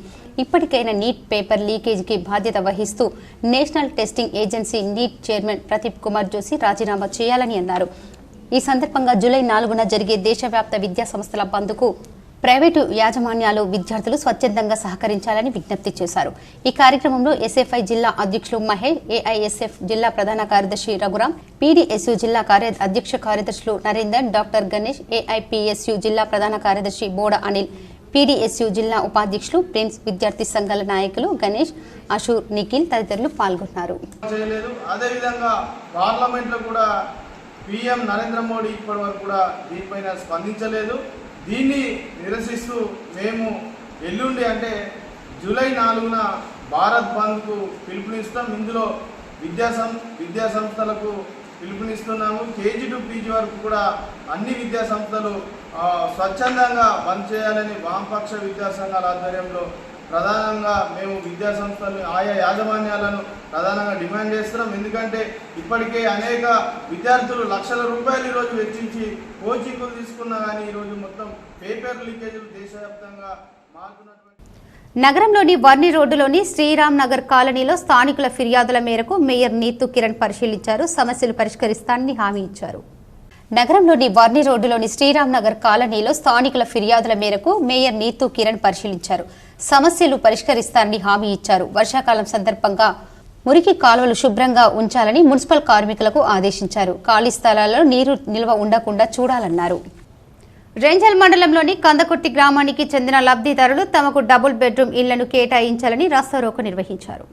ఇప్పటికైనా నీట్ పేపర్ లీకేజీకి బాధ్యత వహిస్తూ national testing agency NEET chairman Pradeep Kumar Joshi రాజీనామా చేయాలని అన్నారు. ఈ సందర్భంగా జూలై 4న జరిగే దేశవ్యాప్త విద్యా సంస్థల బంద్కు ప్రైవేటు యాజమాన్యాలు విద్యార్థులు స్వచ్ఛందంగా సహకరించాలని విజ్ఞప్తి చేశారు. ఈ కార్యక్రమంలో ఎస్ఎఫ్ఐ జిల్లా అధ్యక్షులు మహేష్, ఏఐఎస్ఎఫ్ జిల్లా ప్రధాన కార్యదర్శి రఘురాం, పీడీఎస్యు జిల్లా అధ్యక్ష కార్యదర్శులు నరేందర్, డాక్టర్ గణేష్, ఏఐపిఎస్యు జిల్లా ప్రధాన కార్యదర్శి బోడ అనిల్, పీడీఎస్యు జిల్లా ఉపాధ్యక్షులు ప్రిన్స్, విద్యార్థి సంఘాల నాయకులు గణేష్, అశూర్, నిఖిల్ తదితరులు పాల్గొన్నారు. అదేవిధంగా పార్లమెంట్లో కూడా పీఎం నరేంద్ర మోడీ ఇప్పటి వరకు కూడా దీనిపైన స్పందించలేదు. దీన్ని నిరసిస్తూ మేము ఎల్లుండి అంటే జూలై 4న భారత్ బంద్కు పిలుపునిస్తాం. ఇందులో విద్యా సంస్థలకు పిలుపునిస్తున్నాము. కేజీ టు పీజీ వరకు కూడా అన్ని విద్యా సంస్థలు స్వచ్ఛందంగా బంద్ చేయాలని వామపక్ష విద్యా సంఘాల ఆధ్వర్యంలో ప్రధానంగా మేము విద్యా సంస్థలు ఆయా యాజమాన్యాలను ప్రధానంగా డిమాండ్ చేస్తున్నాం. ఎందుకంటే ఇప్పటికే అనేక విద్యార్థులు లక్షల రూపాయలు ఈరోజు వెచ్చించి కోచింగ్లు తీసుకున్నా కానీ ఈరోజు మొత్తం పేపర్ లీకేజీలు దేశవ్యాప్తంగా మారుతున్నటువంటి నగరంలోని వర్ని రోడ్డులోని శ్రీరామ్ నగర్ కాలనీలో స్థానికుల ఫిర్యాదుల మేరకు మేయర్ నీతు కిరణ్ పరిశీలించారు. సమస్యలు పరిష్కరిస్తానని హామీ ఇచ్చారు. నగరంలోని వర్ని రోడ్డులోని శ్రీరామ్ నగర్ కాలనీలో స్థానికుల ఫిర్యాదుల మేరకు మేయర్ నీతు కిరణ్ పరిశీలించారు. సమస్యలు పరిష్కరిస్తానని హామీ ఇచ్చారు. వర్షాకాలం సందర్భంగా మురికి కాలువలు శుభ్రంగా ఉంచాలని మున్సిపల్ కార్మికులకు ఆదేశించారు. ఖాళీ స్థలాల్లో నీరు నిల్వ ఉండకుండా చూడాలన్నారు. రేంజల్ మండలంలోని కందకుర్తి గ్రామానికి చెందిన లబ్ధిదారులు తమకు డబుల్ బెడ్రూమ్ ఇళ్లను కేటాయించాలని రాస్తారోకో నిర్వహించారు.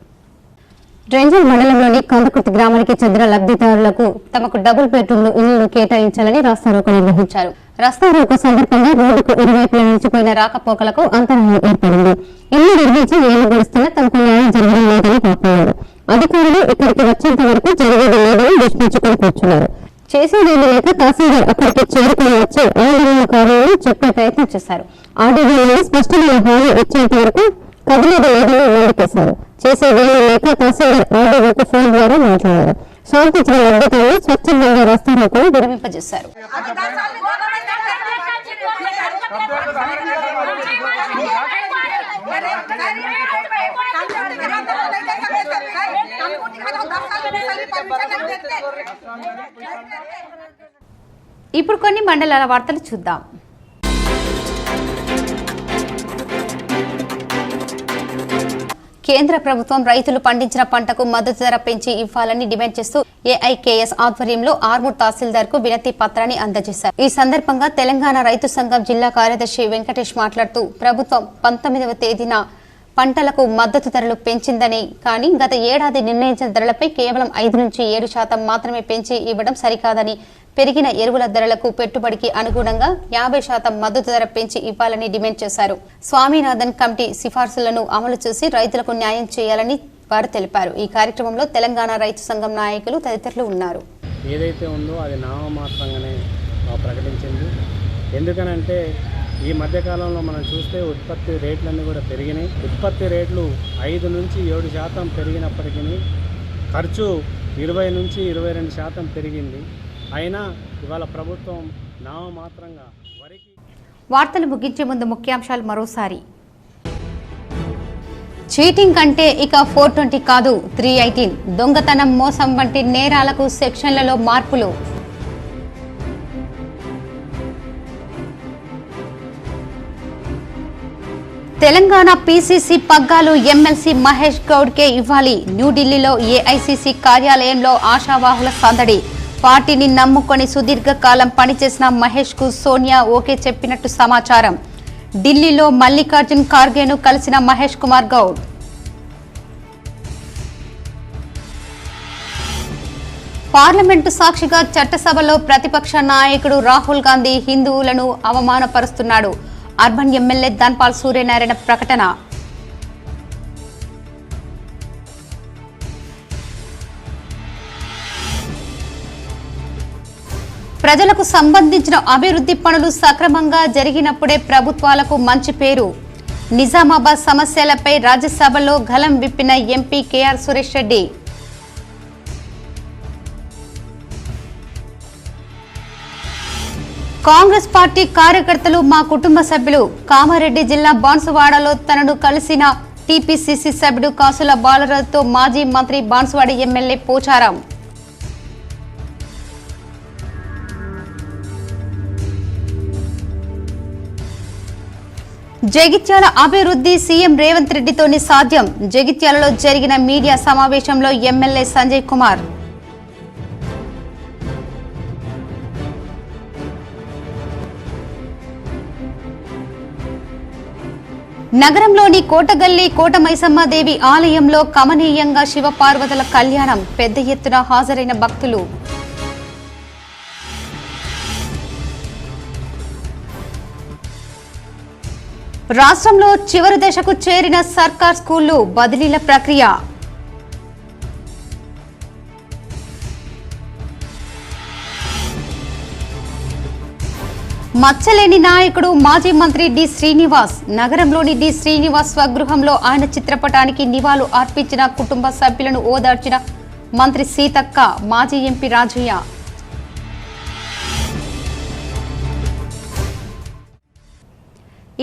రేంజల్ మండలంలోని కందకుర్తి గ్రామానికి చెందిన లబ్ధిదారులకు తమకు డబుల్ బెడ్రూమ్లు ఇళ్లను కేటాయించాలని రాస్తారోకో నిర్వహించారు. రాస్తారోకో సందర్భంగా రోడ్డుకు ఇరువైపులా నిలిచిపోయిన రాకపోకలకు అంతరాయం ఏర్పడింది. ఇల్లు నిర్మించి ఏళ్లు గడుస్తున్నా తమకు న్యాయం జరగడం లేదని వాపోయారు. అధికారులు ఇక్కడికి వచ్చేంత వరకు జరిగేది లేదని విస్మించుకొని కూర్చున్నారు. చేసేదేమీ లేక తహసీల్దార్ అక్కడికి చేరుకుని వచ్చి ఆందోళనకారులను చెప్పే ప్రయత్నం చేశారు. ఆర్డీఓ స్పష్టమైన హామీ వచ్చేంత వరకు కదిలేదు లేదని వెల్లడికేశారు. చేసేదేమీ లేక తహసీల్దార్ ఆర్డీఓకు ఫోన్ ద్వారా మాట్లాడారు. శాంతించిన లబ్ధిదారులు స్వచ్ఛందంగా రాస్తారోకోను విరమింపజేశారు. ఇప్పుడు కొన్ని మండలాల వార్తలు చూద్దాం. కేంద్ర ప్రభుత్వం రైతులు పండించిన పంటకు మద్దతు ధర పెంచి ఇవ్వాలని డిమాండ్ చేస్తూ ఏఐకేఎస్ ఆధ్వర్యంలో ఆర్మూర్ తహసీల్దార్ కు వినతి పత్రాన్ని అందజేశారు. ఈ సందర్భంగా తెలంగాణ రైతు సంఘం జిల్లా కార్యదర్శి వెంకటేష్ మాట్లాడుతూ ప్రభుత్వం 19వ తేదీన పంటలకు మద్దతు ధరలు పెంచిందని, కానీ గత ఏడాది నిర్ణయించిన ధరలపై కేవలం 5 నుంచి 7% మాత్రమే పెంచి ఇవ్వడం సరికాదని, పెరిగిన ఎరువుల ధరలకు పెట్టుబడికి అనుగుణంగా 50% మద్దతు ధర పెంచి ఇవ్వాలని డిమాండ్ చేశారు. స్వామినాథన్ కమిటీ సిఫార్సులను అమలు చేసి రైతులకు న్యాయం చేయాలని వారు తెలిపారు. ఈ కార్యక్రమంలో తెలంగాణ రైతు సంఘం నాయకులు తదితరులు ఉన్నారు. ఏదైతే ఉందో అది నామమాత్రంగానే ప్రకటించింది. ఎందుకనంటే ఈ మధ్యకాలంలో మనం చూస్తే ఉత్పత్తి రేట్లన్నీ కూడా పెరిగినాయి. ఉత్పత్తి రేట్లు 5 నుంచి 7% పెరిగినప్పటికీ ఖర్చు 20 నుంచి 22% పెరిగింది. అయినా ఇవాళ ప్రభుత్వం నామమాత్రంగా వరికి. వార్తలు ముగించే ముందు ముఖ్యాంశాలు మరోసారి. చీటింగ్ అంటే ఇక 420 కాదు 318. దొంగతనం, మోసం వంటి నేరాలకు సెక్షన్లలో మార్పులు. తెలంగాణ పీసీసీ పగ్గాలు ఎమ్మెల్సీ మహేష్ గౌడ్కే ఇవ్వాలి. న్యూఢిల్లీలో ఏఐసీసీ కార్యాలయంలో ఆశావాహుల సందడి. పార్టీని నమ్ముకొని సుదీర్ఘకాలం పనిచేసిన మహేష్ కు సోనియా ఓకే చెప్పినట్టు సమాచారం. ఢిల్లీలో మల్లికార్జున్ ఖార్గేను కలిసిన మహేష్ కుమార్ గౌడ్. పార్లమెంటు సాక్షిగా చట్టసభలో ప్రతిపక్ష నాయకుడు రాహుల్ గాంధీ హిందువులను అవమానపరుస్తున్నాడు. అర్బన్ ఎమ్మెల్యే ధన్పాల్ సూర్యనారాయణ ప్రకటన. ప్రజలకు సంబంధించిన అభివృద్ధి పనులు సక్రమంగా జరిగినప్పుడే ప్రభుత్వాలకు మంచి పేరు. నిజామాబాద్ సమస్యలపై రాజ్యసభలో గళం విప్పిన MP KR Suresh Reddy. Congress party కార్యకర్తలు మా కుటుంబ సభ్యులు. కామారెడ్డి జిల్లా బాన్సువాడలో తనను కలిసిన టీపీసీసీ సభ్యుడు కాసుల బాలరాజుతో మాజీ మంత్రి బాన్సువాడ ఎమ్మెల్యే పోచారం. జగిత్యాల అభివృద్ధి సీఎం రేవంత్ రెడ్డితోనే సాధ్యం. జగిత్యాలలో జరిగిన మీడియా సమావేశంలో ఎమ్మెల్యే సంజయ్ కుమార్. నగరంలోని కోటగల్లి కోటమైసమ్మదేవి ఆలయంలో కమనీయంగా శివపార్వతుల కళ్యాణం. పెద్ద ఎత్తున హాజరైన భక్తులు. రాష్ట్రంలో చివరి దశకు చేరిన సర్కార్ స్కూళ్లు బదిలీల ప్రక్రియ. మచ్చలేని నాయకుడు మాజీ మంత్రి డి శ్రీనివాస్. నగరంలోని డి శ్రీనివాస్ స్వగృహంలో ఆయన చిత్రపటానికి నివాళులు అర్పించిన కుటుంబ సభ్యులను ఓదార్చిన మంత్రి సీతక్క, మాజీ ఎంపీ రాజయ్య.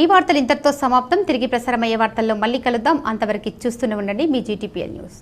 ఈ వార్తలు ఇంతటితో సమాప్తం. తిరిగి ప్రసారమయ్యే వార్తల్లో మళ్ళీ కలుద్దాం. అంతవరకు చూస్తూనే ఉండండి మీ జీటీపీఎల్ న్యూస్.